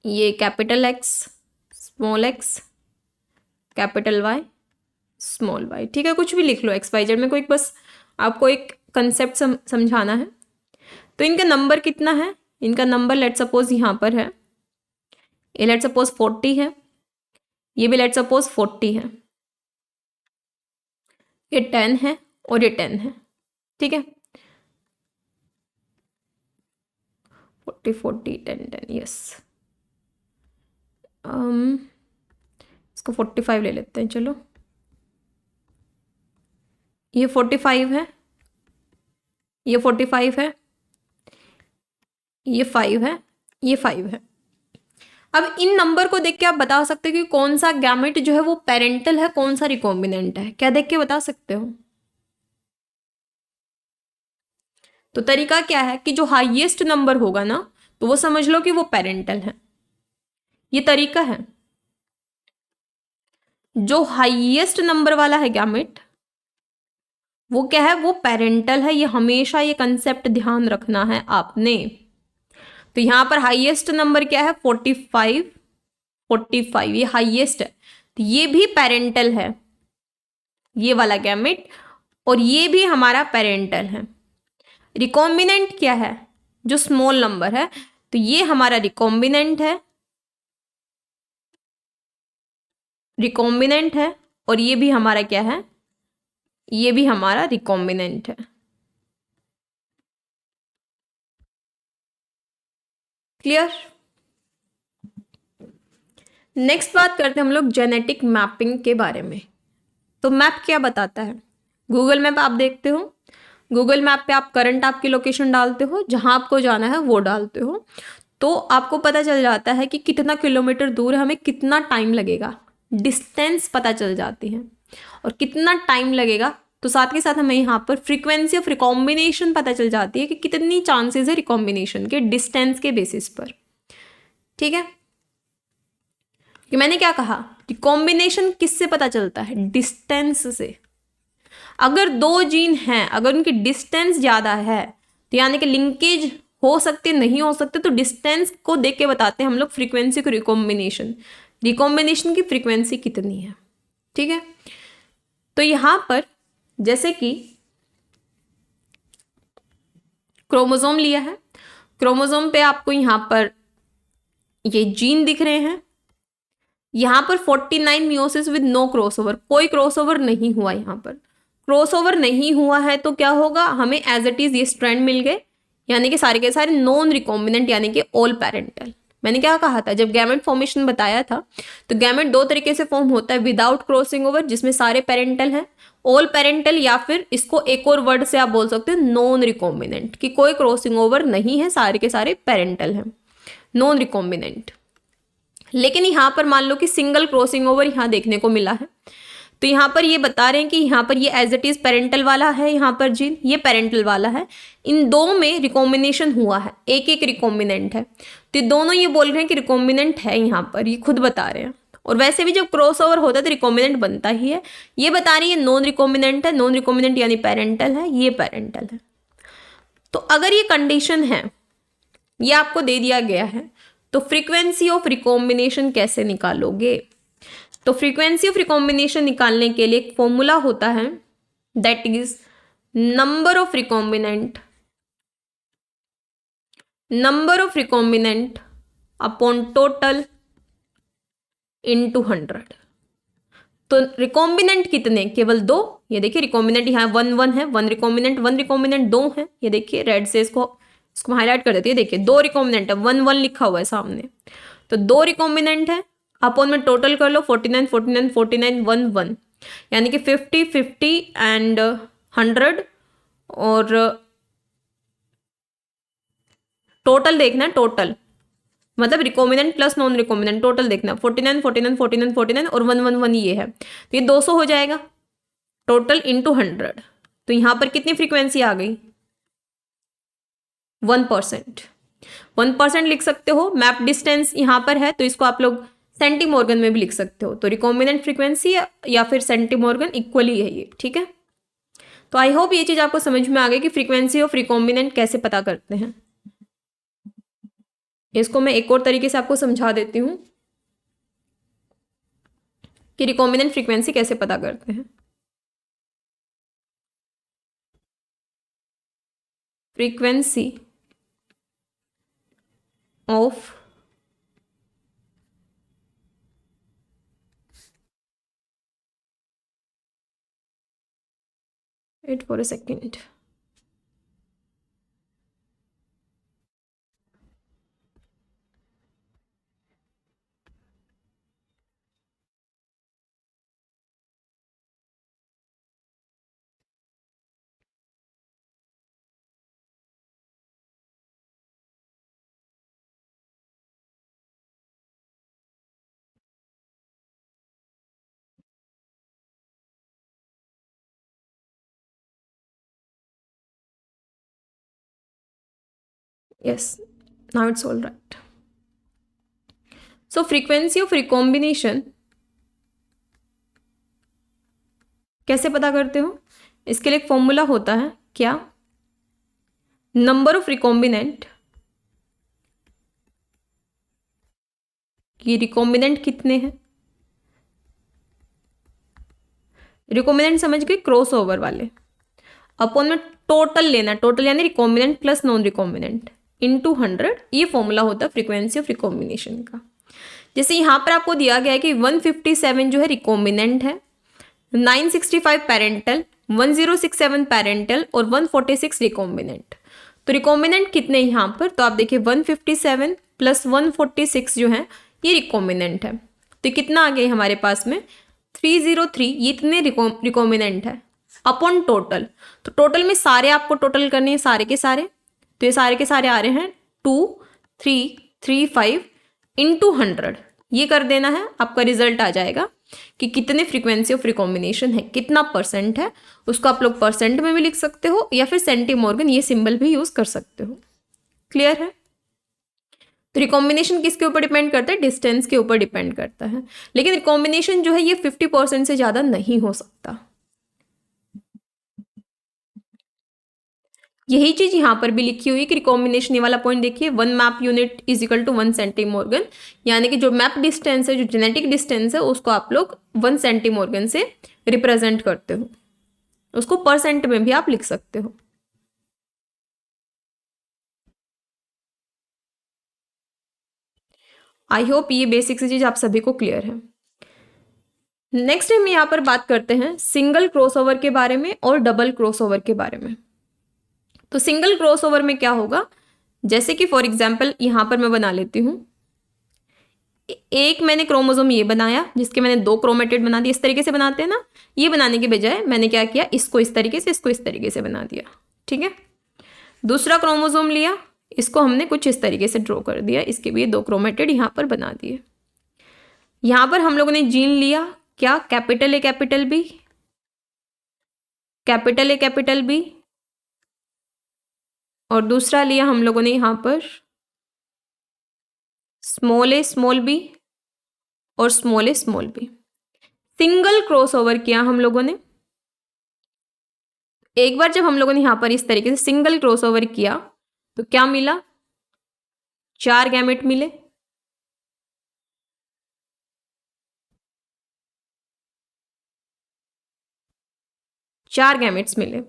[SPEAKER 1] ये capital X, small X, capital Y, small Y. ठीक है, कुछ भी लिख लो एक्स वाई जेड में, कोई बस आपको एक कंसेप्ट समझाना है। तो इनका नंबर कितना है, इनका नंबर लेट सपोज यहां पर है, ये लेट सपोज 40 है, ये भी लेट सपोज 40 है, ये 10 है और ये 10 है। ठीक है, 40 40 10 10, यस। इसको 45 ले लेते हैं, चलो। ये 45 है, ये 45 है, ये 5 है, ये 5 है। अब इन नंबर को देख के आप बता सकते हो कि कौन सा गैमेट जो है वो पेरेंटल है, कौन सा रिकॉम्बिनेंट है। क्या देख के बता सकते हो? तो तरीका क्या है कि जो हाईएस्ट नंबर होगा ना, तो वो समझ लो कि वो पेरेंटल है। ये तरीका है, जो हाईएस्ट नंबर वाला है गैमेट, वो क्या है, वो पेरेंटल है। ये हमेशा ये कंसेप्ट ध्यान रखना है आपने। तो यहां पर हाईएस्ट नंबर क्या है, 45, 45 ये हाईएस्ट है, तो ये भी पेरेंटल है, ये वाला गैमेट, और ये भी हमारा पेरेंटल है। रिकॉम्बिनेंट क्या है, जो स्मॉल नंबर है, तो ये हमारा रिकॉम्बिनेंट है, रिकॉम्बिनेंट है, और ये भी हमारा क्या है, ये भी हमारा रिकॉम्बिनेंट है। क्लियर? नेक्स्ट बात करते हैं हम लोग जेनेटिक मैपिंग के बारे में। तो मैप क्या बताता है, गूगल मैप आप देखते हो, गूगल मैप पे आप करंट आपकी लोकेशन डालते हो, जहां आपको जाना है वो डालते हो, तो आपको पता चल जाता है कि कितना किलोमीटर दूर है, हमें कितना टाइम लगेगा डिस्टेंस पता चल जाती है। और कितना टाइम लगेगा, तो साथ के साथ हमें यहाँ पर फ्रीक्वेंसी ऑफ रिकॉम्बिनेशन पता चल जाती है कि कितनी चांसेस है रिकॉम्बिनेशन के डिस्टेंस के बेसिस पर। ठीक है, कि मैंने क्या कहा, रिकॉम्बिनेशन किससे पता चलता है, डिस्टेंस से। अगर दो जीन हैं, अगर उनकी डिस्टेंस ज़्यादा है तो यानी कि लिंकेज हो सकते नहीं हो सकते, तो डिस्टेंस को देख के बताते हैं हम लोग फ्रीक्वेंसी को रिकॉम्बिनेशन, रिकॉम्बिनेशन की फ्रीक्वेंसी कितनी है। ठीक है, तो यहां पर जैसे कि क्रोमोसोम लिया है, क्रोमोसोम पे आपको यहां पर ये जीन दिख रहे हैं, यहां पर 49 मियोसिस विद नो क्रॉसओवर, कोई क्रॉसओवर नहीं हुआ। यहां पर क्रॉसओवर नहीं हुआ है तो क्या होगा, हमें एज इट इज ये स्ट्रैंड मिल गए, यानी कि सारे के सारे नॉन रिकॉम्बिनेंट, यानी कि ऑल पेरेंटल। मैंने क्या कहा था, जब गैमेट फॉर्मेशन बताया था, तो गैमेट दो तरीके से फॉर्म होता है, विदाउट क्रॉसिंग ओवर जिसमें सारे पेरेंटल हैं, ऑल पेरेंटल, या फिर इसको एक और वर्ड से आप बोल सकते हो नॉन रिकॉम्बिनेंट, कि कोई क्रॉसिंग ओवर नहीं है, सारे के सारे पेरेंटल हैं, नॉन रिकॉम्बिनेंट। लेकिन यहाँ पर मान लो कि सिंगल क्रॉसिंग ओवर यहाँ देखने को मिला है, तो यहाँ पर ये बता रहे हैं कि यहाँ पर ये एज इट इज पेरेंटल वाला है, यहाँ पर जीन ये पेरेंटल वाला है, इन दो में रिकॉम्बिनेशन हुआ है, एक एक रिकॉम्बिनेंट है, तो दोनों ये बोल रहे हैं कि रिकॉम्बिनेंट है, यहाँ पर ये खुद बता रहे हैं। और वैसे भी जब क्रॉस ओवर होता है तो रिकॉम्बिनेंट बनता ही है, ये बता रही है नॉन रिकॉम्बिनेंट है, नॉन रिकॉम्बिनेंट यानी पेरेंटल है, ये पेरेंटल है। तो अगर ये कंडीशन है, ये आपको दे दिया गया है, तो फ्रीक्वेंसी ऑफ रिकॉम्बिनेशन कैसे निकालोगे। तो फ्रीक्वेंसी ऑफ रिकॉम्बिनेशन निकालने के लिए एक फॉर्मूला होता है, that is number of recombinant upon total into 100। तो रिकॉम्बिनेंट कितने, केवल दो, ये देखिए रिकॉम्बिनेंट यहाँ 1 1 है, वन रिकॉम्बिनेंट 2 है, ये देखिए रेड से इसको हाईलाइट कर देती है, देखिए 2 रिकॉम्बिनेंट है, 1 1 लिखा हुआ है सामने, तो 2 रिकॉम्बिनेंट है, अपॉन में टोटल कर लो 49 49 49 1 1, यानी कि 50 50 एंड 100, और टोटल देखना है, टोटल मतलब recombinant plus non recombinant, total देखना 49 49 49 49 और 1 1 1 ये है, तो ये 200 हो जाएगा टोटल इंटू 100। तो यहाँ पर कितनी फ्रीक्वेंसी आ गई, 1%। 1% लिख सकते हो, मैप डिस्टेंस यहाँ पर है तो इसको आप लोग सेंटीमॉर्गन में भी लिख सकते हो, तो रिकॉम्बिनेंट फ्रीक्वेंसी या फिर सेंटीमॉर्गन इक्वली है ये। ठीक है, तो आई होप ये चीज आपको समझ में आ गई कि फ्रीक्वेंसी ऑफ रिकॉम्बिनेंट कैसे पता करते हैं। इसको मैं एक और तरीके से आपको समझा देती हूँ कि रिकॉम्बिनेंट फ्रीक्वेंसी कैसे पता करते हैं। Frequency of wait for a second, yes, now it's all right. So frequency of recombination कैसे पता करते हो, इसके लिए एक फॉर्मूला होता है, क्या, नंबर ऑफ रिकॉम्बिनेंट, कि रिकॉम्बिनेंट कितने हैं, रिकॉम्बिनेंट समझ गए क्रॉस ओवर वाले, अपॉन में टोटल लेना, टोटल यानी recombinant plus non recombinant into 100, ये फॉर्मूला होता है फ्रीक्वेंसी ऑफ रिकॉम्बिनेशन का। जैसे यहाँ पर आपको दिया गया है कि 157 जो है रिकॉम्बिनेंट है, 965 पेरेंटल, 1067 पेरेंटल और 146 रिकॉम्बिनेंट। तो रिकॉम्बिनेंट कितने यहाँ पर, तो आप देखिए 157 प्लस 146 जो है ये रिकॉम्बिनेंट है, तो कितना आ गया हमारे पास में 303, ये इतने रिकॉम्बिनेंट है अपॉन टोटल। तो टोटल में सारे आपको टोटल करने हैं, सारे के सारे, तो ये सारे के सारे आ रहे हैं 2335 इंटू 100, ये कर देना है, आपका रिजल्ट आ जाएगा कि कितने फ्रीक्वेंसी ऑफ रिकॉम्बिनेशन है, कितना परसेंट है। उसको आप लोग परसेंट में भी लिख सकते हो या फिर सेंटीमॉर्गन ये सिंबल भी यूज कर सकते हो। क्लियर है? तो रिकॉम्बिनेशन किसके ऊपर डिपेंड करता है? डिस्टेंस के ऊपर डिपेंड करता है। लेकिन रिकॉम्बिनेशन जो है ये 50% से ज़्यादा नहीं हो सकता। यही चीज यहाँ पर भी लिखी हुई है कि रिकॉम्बिनेशन, ये वाला पॉइंट देखिए, 1 map unit is equal to 1 centimorgan, यानी कि जो मैप डिस्टेंस है, जो जेनेटिक डिस्टेंस है, उसको आप लोग 1 सेंटीमॉर्गन से रिप्रेजेंट करते हो। उसको परसेंट में भी आप लिख सकते हो। आई होप ये बेसिक सी चीज आप सभी को क्लियर है। नेक्स्ट हम यहाँ पर बात करते हैं सिंगल क्रॉसओवर के बारे में और डबल क्रॉसओवर के बारे में। तो सिंगल क्रॉसओवर में क्या होगा, जैसे कि फॉर एग्जाम्पल यहाँ पर मैं बना लेती हूँ, एक मैंने क्रोमोसोम ये बनाया जिसके मैंने 2 क्रोमेटिड बना दिए, इस तरीके से बनाते हैं ना, ये बनाने के बजाय मैंने क्या किया, इसको इस तरीके से, इसको इस तरीके से बना दिया। ठीक है, दूसरा क्रोमोसोम लिया, इसको हमने कुछ इस तरीके से ड्रॉ कर दिया, इसके भी 2 क्रोमेटिड यहाँ पर बना दिए। यहाँ पर हम लोगों ने जीन लिया, क्या, capital A capital B, capital A capital B, और दूसरा लिया हम लोगों ने यहाँ पर स्मॉल ए स्मॉल बी और small A small B. Single crossover किया हम लोगों ने। एक बार जब हम लोगों ने यहाँ पर इस तरीके से सिंगल क्रॉसओवर किया तो क्या मिला, 4 गैमेट मिले। चार गैमेट्स मिले,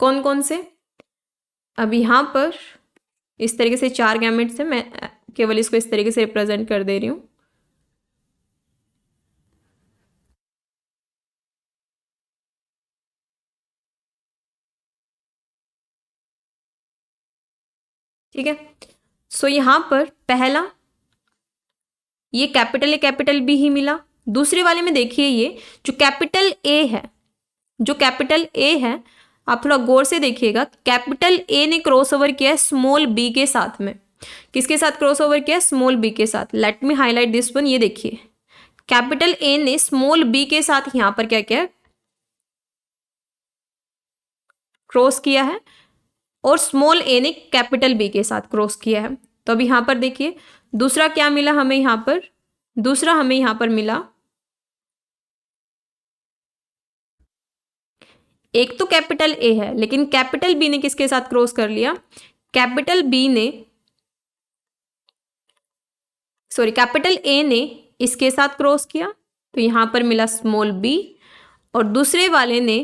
[SPEAKER 1] कौन कौन से, अब यहाँ पर इस तरीके से 4 गैमेट्स है, मैं केवल इसको इस तरीके से रिप्रेजेंट कर दे रही हूँ। ठीक है, सो यहाँ पर पहला ये कैपिटल बी ही मिला। दूसरे वाले में देखिए, ये जो कैपिटल ए है, जो कैपिटल ए है, आप थोड़ा गौर से देखिएगा, कैपिटल ए ने क्रॉसओवर किया है स्मॉल बी के साथ में। किसके साथ क्रॉसओवर किया है? स्मॉल बी के साथ। Let me highlight this one, ये देखिए, कैपिटल ए ने स्मॉल बी के साथ यहां पर क्या किया, क्रॉस किया है, और स्मॉल ए ने कैपिटल बी के साथ क्रॉस किया है। तो अब यहां पर देखिए, दूसरा क्या मिला हमें यहां पर, दूसरा हमें यहां पर मिला, एक तो कैपिटल ए है लेकिन कैपिटल बी ने किसके साथ क्रॉस कर लिया, कैपिटल बी ने, सॉरी, कैपिटल ए ने इसके साथ क्रॉस किया, तो यहां पर मिला स्मॉल बी, और दूसरे वाले ने,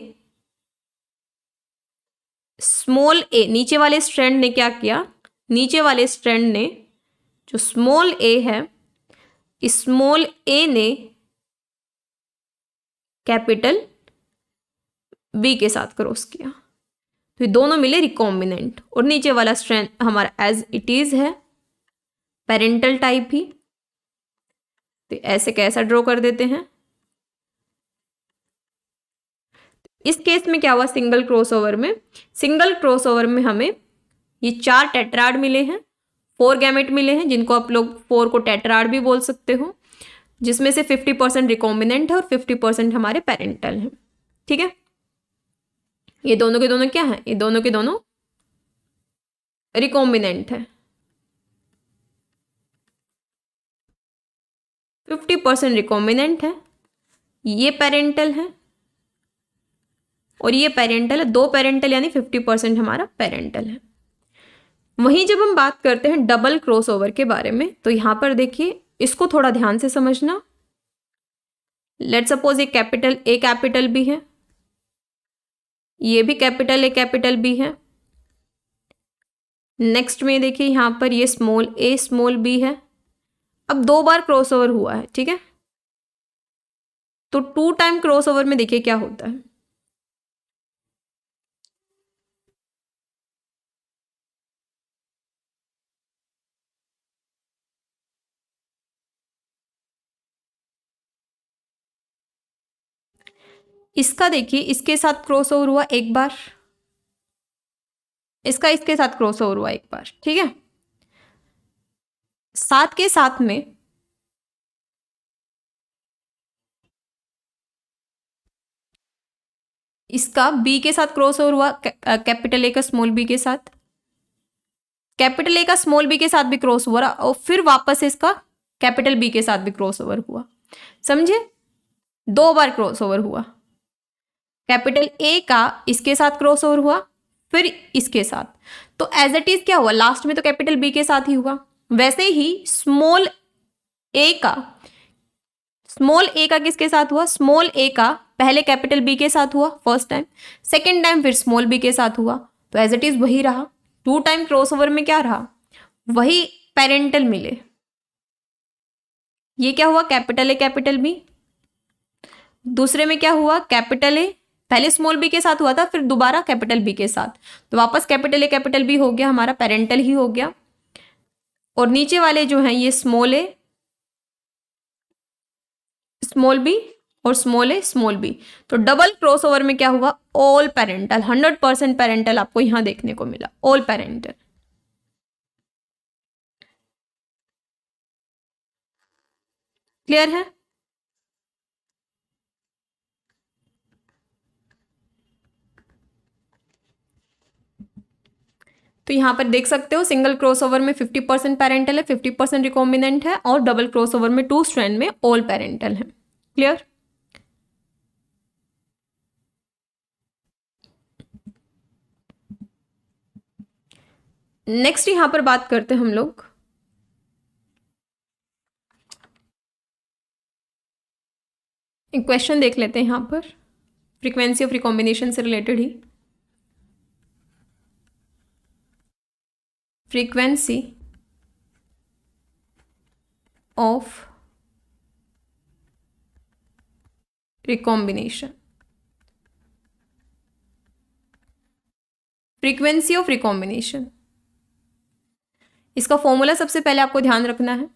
[SPEAKER 1] स्मॉल ए, नीचे वाले स्ट्रैंड ने क्या किया, नीचे वाले स्ट्रैंड ने, जो स्मॉल ए है, स्मॉल ए ने कैपिटल बी के साथ क्रॉस किया, तो ये दोनों मिले रिकॉम्बिनेंट। और नीचे वाला स्ट्रैंड हमारा एज इट इज है, पेरेंटल टाइप ही, तो ऐसे कैसा ड्रॉ कर देते हैं। इस केस में क्या हुआ, सिंगल क्रॉसओवर में, सिंगल क्रॉसओवर में हमें ये 4 टेट्राड मिले हैं, 4 गैमेट मिले हैं, जिनको आप लोग 4 को टेट्राड भी बोल सकते हो, जिसमें से 50% रिकॉम्बिनेंट है और 50% हमारे पेरेंटल हैं। ठीक है, ये दोनों के दोनों क्या है, ये दोनों के दोनों रिकॉम्बिनेंट है। 50% रिकॉम्बिनेंट है, ये पेरेंटल है और ये पेरेंटल है, 2 पेरेंटल, यानी 50% हमारा पेरेंटल है। वहीं जब हम बात करते हैं डबल क्रॉसओवर के बारे में, तो यहां पर देखिए, इसको थोड़ा ध्यान से समझना। लेट सपोज ये कैपिटल बी है, ये भी कैपिटल बी है। नेक्स्ट में देखिए, यहां पर ये स्मॉल बी है। अब 2 बार क्रॉसओवर हुआ है, ठीक है, तो 2 टाइम क्रॉसओवर में देखिए क्या होता है, इसका देखिए, इसके साथ क्रॉसओवर हुआ एक बार, इसका इसके साथ क्रॉसओवर हुआ एक बार। ठीक है, साथ के साथ में इसका बी के साथ क्रॉस ओवर हुआ, कैपिटल ए का स्मॉल बी के साथ, कैपिटल ए का स्मॉल बी के साथ भी क्रॉस ओवर, और फिर वापस इसका कैपिटल बी के साथ भी क्रॉस ओवर हुआ। समझे? 2 बार क्रॉस ओवर हुआ। कैपिटल ए का इसके साथ क्रॉस ओवर हुआ, फिर इसके साथ। तो एज इट इज क्या हुआ, लास्ट में तो कैपिटल बी के साथ ही हुआ। वैसे ही स्मॉल ए का किसके साथ हुआ, स्मॉल ए का पहले कैपिटल बी के साथ हुआ फर्स्ट टाइम, सेकेंड टाइम फिर स्मॉल बी के साथ हुआ। तो एज इट इज वही रहा। 2 टाइम क्रॉसओवर में क्या रहा, वही पेरेंटल मिले। ये क्या हुआ, कैपिटल ए कैपिटल बी। दूसरे में क्या हुआ, कैपिटल ए पहले स्मॉल बी के साथ हुआ था, फिर दोबारा कैपिटल बी के साथ, तो वापस कैपिटल ए कैपिटल बी हो गया, हमारा पेरेंटल ही हो गया। और नीचे वाले जो हैं ये स्मॉल ए स्मॉल बी और स्मॉल ए स्मॉल बी। तो डबल क्रॉसओवर में क्या हुआ, ऑल पेरेंटल, 100% पेरेंटल आपको यहां देखने को मिला, ऑल पेरेंटल। क्लियर है? तो यहां पर देख सकते हो सिंगल क्रॉसओवर में 50% पेरेंटल है, 50% रिकॉम्बिनेंट है, और डबल क्रॉसओवर में 2 स्ट्रैंड में ऑल पेरेंटल है। क्लियर? नेक्स्ट यहां पर बात करते हैं हम लोग एक क्वेश्चन देख लेते हैं यहां पर, फ्रीक्वेंसी ऑफ रिकॉम्बिनेशन से related he. Frequency of recombination, frequency of recombination, इसका फॉर्मूला सबसे पहले आपको ध्यान रखना है।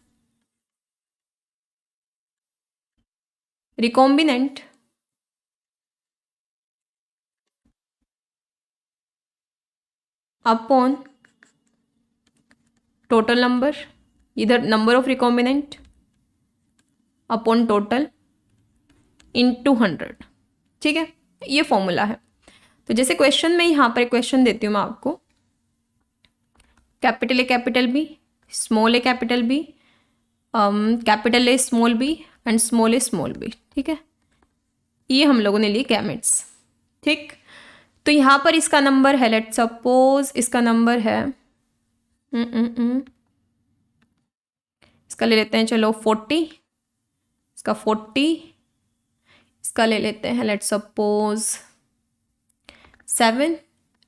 [SPEAKER 1] रिकॉम्बिनेंट अपॉन टोटल नंबर, इधर number of recombinant upon total into 100। ठीक है, ये फॉर्मूला है। तो जैसे क्वेश्चन में यहां पर एक क्वेश्चन देती हूं मैं आपको, capital A capital B, small A capital B, capital A small B and small A small B. ठीक है, ये हम लोगों ने लिए गैमेट्स। ठीक, तो यहां पर इसका नंबर है, लेट सपोज इसका नंबर है इसका ले लेते हैं चलो 40, इसका 40, इसका ले लेते हैं लेट सपोज 7,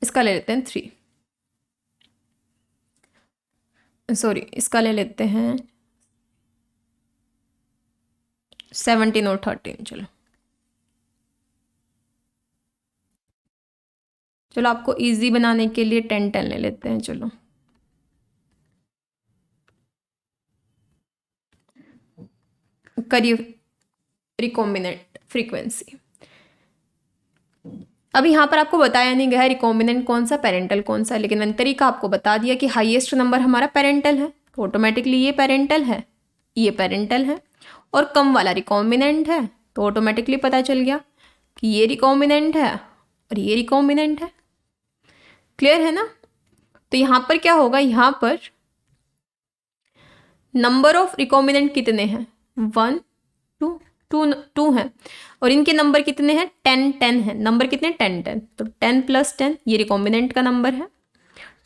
[SPEAKER 1] इसका ले लेते हैं 3, सॉरी इसका ले लेते हैं 17 और 13। चलो चलो आपको इजी बनाने के लिए 10 ले लेते हैं। चलो करिए रिकॉम्बिनेंट फ्रीक्वेंसी। अब यहाँ पर आपको बताया नहीं गया है रिकॉम्बिनेंट कौन सा, पेरेंटल कौन सा, लेकिन मैंने तरीका आपको बता दिया कि हाईएस्ट नंबर हमारा पेरेंटल है, तो ऑटोमेटिकली ये पेरेंटल है, ये पेरेंटल है, और कम वाला रिकॉम्बिनेंट है, तो ऑटोमेटिकली पता चल गया कि ये रिकॉम्बिनेंट है और ये रिकॉम्बिनेंट है। क्लियर है ना? तो यहाँ पर क्या होगा, यहाँ पर नंबर ऑफ रिकॉम्बिनेंट कितने हैं, 1 2 2 हैं, और इनके नंबर कितने हैं, 10 10 है। नंबर कितने, 10 10, तो 10 + 10 ये रिकॉम्बिनेंट का नंबर है।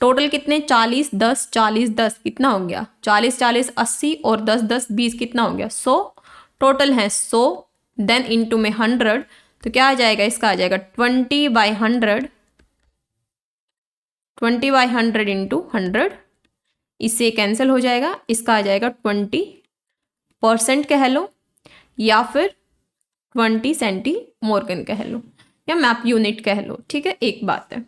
[SPEAKER 1] टोटल कितने, 40 10 40 10, कितना हो गया, 40 40 80 और 10 10 20, कितना हो गया, 100। टोटल है 100, देन इनटू में 100, तो क्या आ जाएगा, इसका आ जाएगा 20/100, 20/100 इंटू 100, इससे कैंसिल हो जाएगा, इसका आ जाएगा 20% कह लो, या फिर 20 सेंटीमॉर्गन कह लो, या मैप यूनिट कह लो। ठीक है, एक बात है।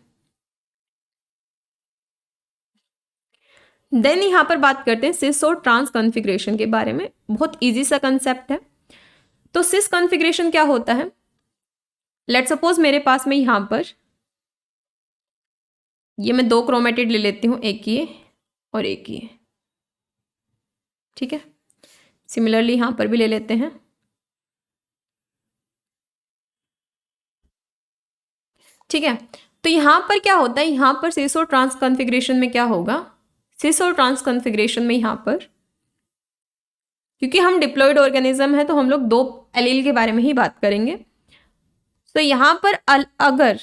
[SPEAKER 1] देन यहां पर बात करते हैं सिस और ट्रांस कॉन्फ़िगरेशन के बारे में। बहुत इजी सा कंसेप्ट है। तो सिस कॉन्फ़िगरेशन क्या होता है, लेट सपोज मेरे पास में यहां पर ये मैं 2 क्रोमेटिड ले लेती हूँ, एक ये और एक ये। ठीक है, सिमिलरली यहां पर भी ले लेते हैं। ठीक है, तो यहाँ पर क्या होता है, यहाँ पर सिस और ट्रांस कॉन्फ़िगरेशन में क्या होगा, सिस और ट्रांस कॉन्फ़िगरेशन में यहाँ पर, क्योंकि हम डिप्लॉयड ऑर्गेनिज्म है तो हम लोग 2 एलील के बारे में ही बात करेंगे। तो यहाँ पर अगर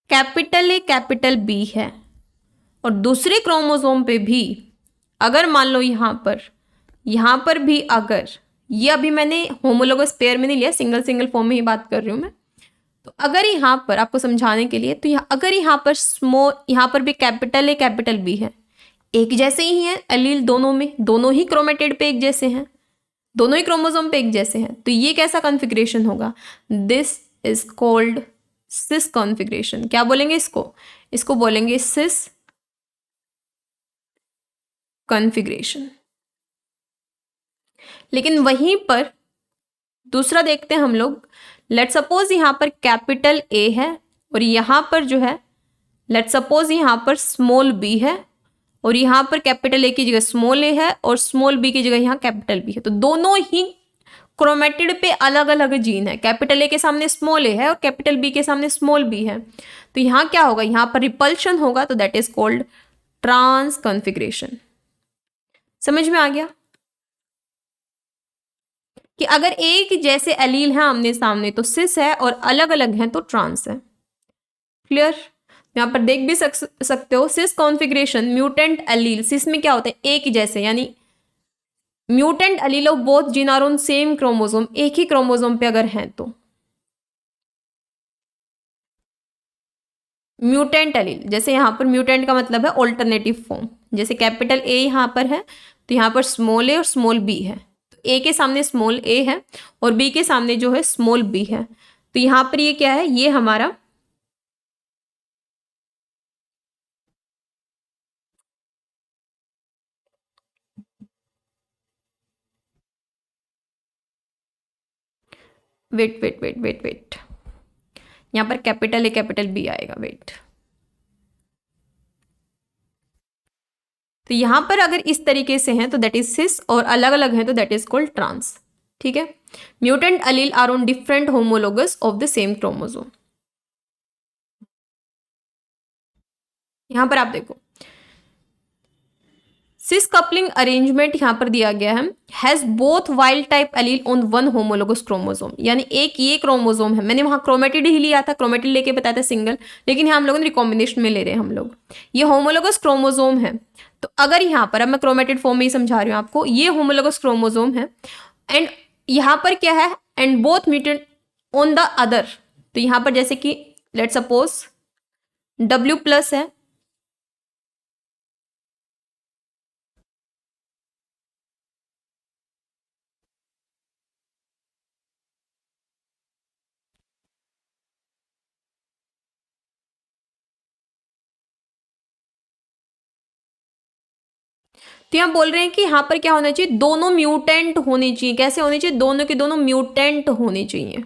[SPEAKER 1] कैपिटल ए कैपिटल बी है और दूसरे क्रोमोसोम पे भी अगर मान लो यहाँ पर भी अगर, ये अभी मैंने होमोलोगस पेयर में नहीं लिया, सिंगल सिंगल फॉर्म में ही बात कर रही हूँ मैं। तो अगर यहाँ पर आपको समझाने के लिए, तो अगर यहाँ पर यहाँ पर भी कैपिटल ए कैपिटल बी है, एक जैसे ही हैं एलील दोनों में, दोनों ही क्रोमेटिड पे एक जैसे हैं, दोनों ही क्रोमोसोम पे एक जैसे हैं, तो ये कैसा कॉन्फ़िगरेशन होगा, this is called cis configuration. क्या बोलेंगे इसको, इसको बोलेंगे सिस कॉन्फ़िगरेशन। लेकिन वहीं पर दूसरा देखते हैं हम लोग, लेट सपोज यहाँ पर कैपिटल ए है और यहाँ पर जो है लेट सपोज यहाँ पर स्मॉल बी है और यहाँ पर कैपिटल ए की जगह स्मॉल ए है और स्मॉल बी की जगह यहाँ कैपिटल बी है, तो दोनों ही क्रोमेटिड पे अलग अलग जीन है। कैपिटल ए के सामने स्मॉल ए है और कैपिटल बी के सामने स्मॉल बी है, तो यहाँ क्या होगा, यहाँ पर रिपल्शन होगा, तो that is called trans configuration. समझ में आ गया कि अगर एक जैसे एलील है आमने सामने तो सिस है और अलग अलग हैं तो ट्रांस है। क्लियर, यहाँ पर देख भी सकते हो cis configuration mutant allele, cis में क्या होता है एक ही जैसे, यानी mutant allele of both gene are on same chromosome, एक ही क्रोमोसोम पे अगर हैं तो म्यूटेंट एलील। जैसे यहाँ पर म्यूटेंट का मतलब है ऑल्टरनेटिव फॉर्म, जैसे कैपिटल ए यहाँ पर है तो यहाँ पर स्मॉल ए और स्मॉल बी है, तो ए के सामने स्मॉल ए है और बी के सामने जो है स्मॉल बी है, तो यहाँ पर ये क्या है, ये हमारा वेट यहाँ पर कैपिटल ए कैपिटल बी आएगा, वेट। तो यहाँ पर अगर इस तरीके से हैं तो दैट इज सिस और अलग अलग हैं तो दैट इज कॉल्ड ट्रांस। ठीक है, mutant allele are on different homologous of the same chromosome. यहां पर आप देखो सिस कपलिंग अरेंजमेंट यहां पर दिया गया है, has both wild type allele on one homologous chromosome, यानी एक ये क्रोमोसोम है, मैंने वहां क्रोमेटिड ही लिया था, क्रोमेटिड लेके बताया था सिंगल, लेकिन यहाँ हम लोगों ने रिकॉम्बिनेशन में ले रहे हैं हम लोग, ये होमोलोगस क्रोमोसोम है। तो अगर यहाँ पर, अब मैं क्रोमेटिड फॉर्म में ही समझा रही हूँ आपको, ये होमोलोगस क्रोमोसोम है एंड यहाँ पर क्या है, and both mutant on the other, तो यहाँ पर जैसे कि लेट सपोज W+ है, तो यहाँ बोल रहे हैं कि यहाँ पर क्या होना चाहिए, दोनों म्यूटेंट होने चाहिए। कैसे होने चाहिए, दोनों के दोनों म्यूटेंट होने चाहिए,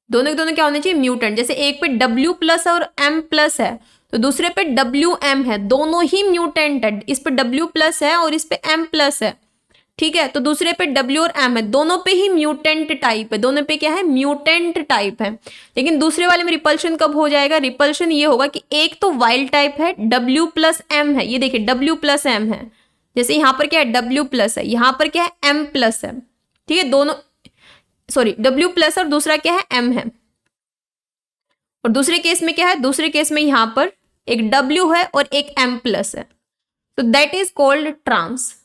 [SPEAKER 1] दोनों के दोनों क्या होने चाहिए, म्यूटेंट। जैसे एक पे W+ है और M+ है तो दूसरे पे WM है, दोनों ही म्यूटेंट है, इस पे W+ है और इस पे M+ है, ठीक है, तो दूसरे पे W और M है, दोनों पे ही म्यूटेंट टाइप है, दोनों पे क्या है, म्यूटेंट टाइप है। लेकिन दूसरे वाले में रिपल्शन कब हो जाएगा, रिपल्शन ये होगा कि एक तो वाइल्ड टाइप है, W+M है, ये देखिए W+M है, जैसे यहाँ पर क्या है W+ है, यहाँ पर क्या है M+ है, ठीक है, दोनों सॉरी W+ और दूसरा क्या है M है। और दूसरे केस में क्या है, दूसरे केस में यहाँ पर एक W है और एक M+ है, तो दैट इज कॉल्ड ट्रांस।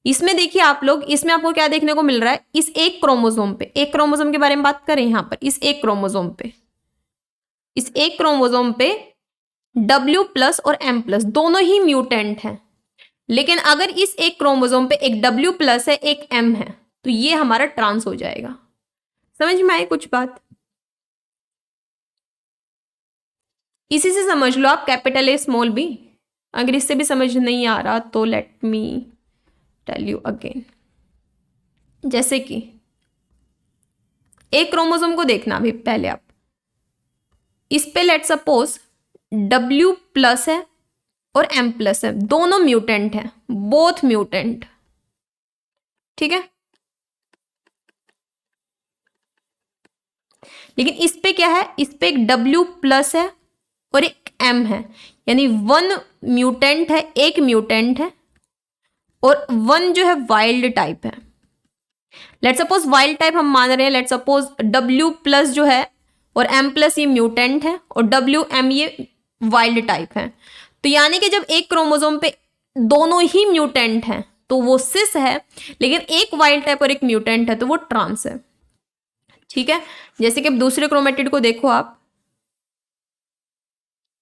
[SPEAKER 1] इसमें देखिए आप लोग, इसमें आपको क्या देखने को मिल रहा है, इस एक क्रोमोसोम पे, एक क्रोमोसोम के बारे में बात करें यहाँ पर, इस एक क्रोमोसोम पे, इस एक क्रोमोसोम पे W+ और M+ दोनों ही म्यूटेंट हैं, लेकिन अगर इस एक क्रोमोसोम पे एक W+ है एक M है तो ये हमारा ट्रांस हो जाएगा। समझ में आई कुछ बात, इसी से समझ लो आप कैपिटल ए स्मॉल बी। अगर इससे भी समझ नहीं आ रहा तो let me tell you again. जैसे कि एक क्रोमोसोम को देखना अभी पहले आप, इस पे लेट सपोज W+ है और M+ है, दोनों म्यूटेंट हैं, बोथ म्यूटेंट, ठीक है। लेकिन इस पे क्या है, इस पे एक W प्लस है और एक M है, यानी 1 म्यूटेंट है, एक म्यूटेंट है और 1 जो है वाइल्ड टाइप है। लेट सपोज वाइल्ड टाइप हम मान रहे हैं, लेट सपोज W प्लस जो है और M प्लस ये म्यूटेंट है और WM ये वाइल्ड टाइप है। तो यानी कि जब एक क्रोमोसोम पे दोनों ही म्यूटेंट हैं तो वो सिस है, लेकिन एक वाइल्ड टाइप और एक म्यूटेंट है तो वो ट्रांस है। ठीक है, जैसे कि दूसरे क्रोमेटिड को देखो आप,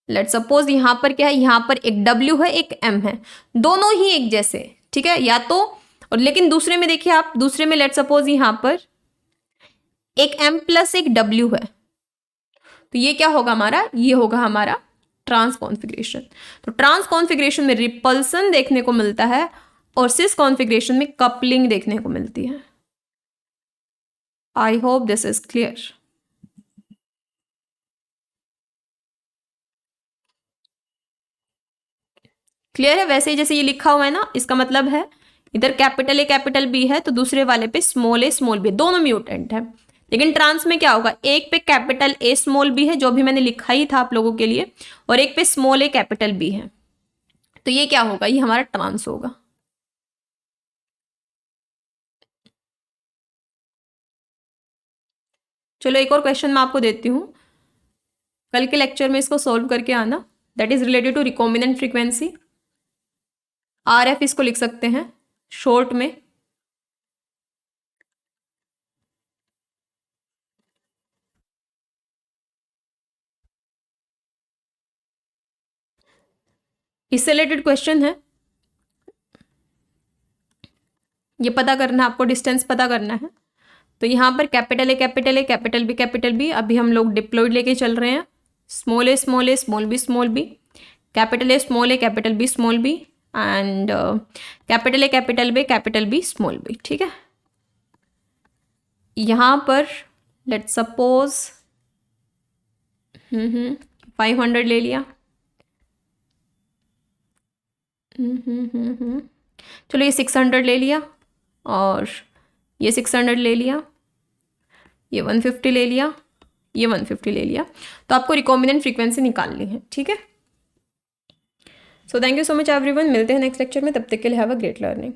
[SPEAKER 1] लेट सपोज यहां पर क्या है, यहां पर एक W है एक M है, दोनों ही एक जैसे, ठीक है, या तो, और लेकिन दूसरे में देखिए आप, दूसरे में लेट सपोज यहां पर एक M प्लस एक W है, तो ये क्या होगा हमारा, ये होगा हमारा ट्रांस कॉन्फ़िगरेशन। तो ट्रांस कॉन्फ़िगरेशन में रिपल्सन देखने को मिलता है और सिस कॉन्फ़िगरेशन में कपलिंग देखने को मिलती है। आई hope this is clear. Clear है? वैसे ही जैसे ये लिखा हुआ है ना, इसका मतलब है इधर कैपिटल ए कैपिटल बी है तो दूसरे वाले पे स्मॉल ए स्मॉल बी, दोनों म्यूटेंट है। लेकिन ट्रांस में क्या होगा, एक पे कैपिटल ए स्मॉल बी है जो भी मैंने लिखा ही था आप लोगों के लिए, और एक पे स्मॉल ए कैपिटल बी है, तो ये क्या होगा, ये हमारा ट्रांस होगा। चलो एक और क्वेश्चन मैं आपको देती हूँ, कल के लेक्चर में इसको सॉल्व करके आना, that is related to recombinant frequency. RF इसको लिख सकते हैं शॉर्ट में। इससे रिलेटेड क्वेश्चन है, ये पता करना है आपको, डिस्टेंस पता करना है। तो यहाँ पर capital A capital A capital B capital B, अभी हम लोग डिप्लॉइड लेके चल रहे हैं, small A small A small B capital A small A capital B small B and capital A capital B small B. ठीक है, यहाँ पर लेट सपोज 500 ले लिया, चलो ये 600 ले लिया और ये 600 ले लिया, ये 150 ले लिया, ये 150 ले लिया, तो आपको रिकॉम्बिनेंट फ्रीक्वेंसी निकालनी है। ठीक है, so thank you so much everyone, मिलते हैं नेक्स्ट लेक्चर में, तब तक के लिए हैव अ ग्रेट लर्निंग।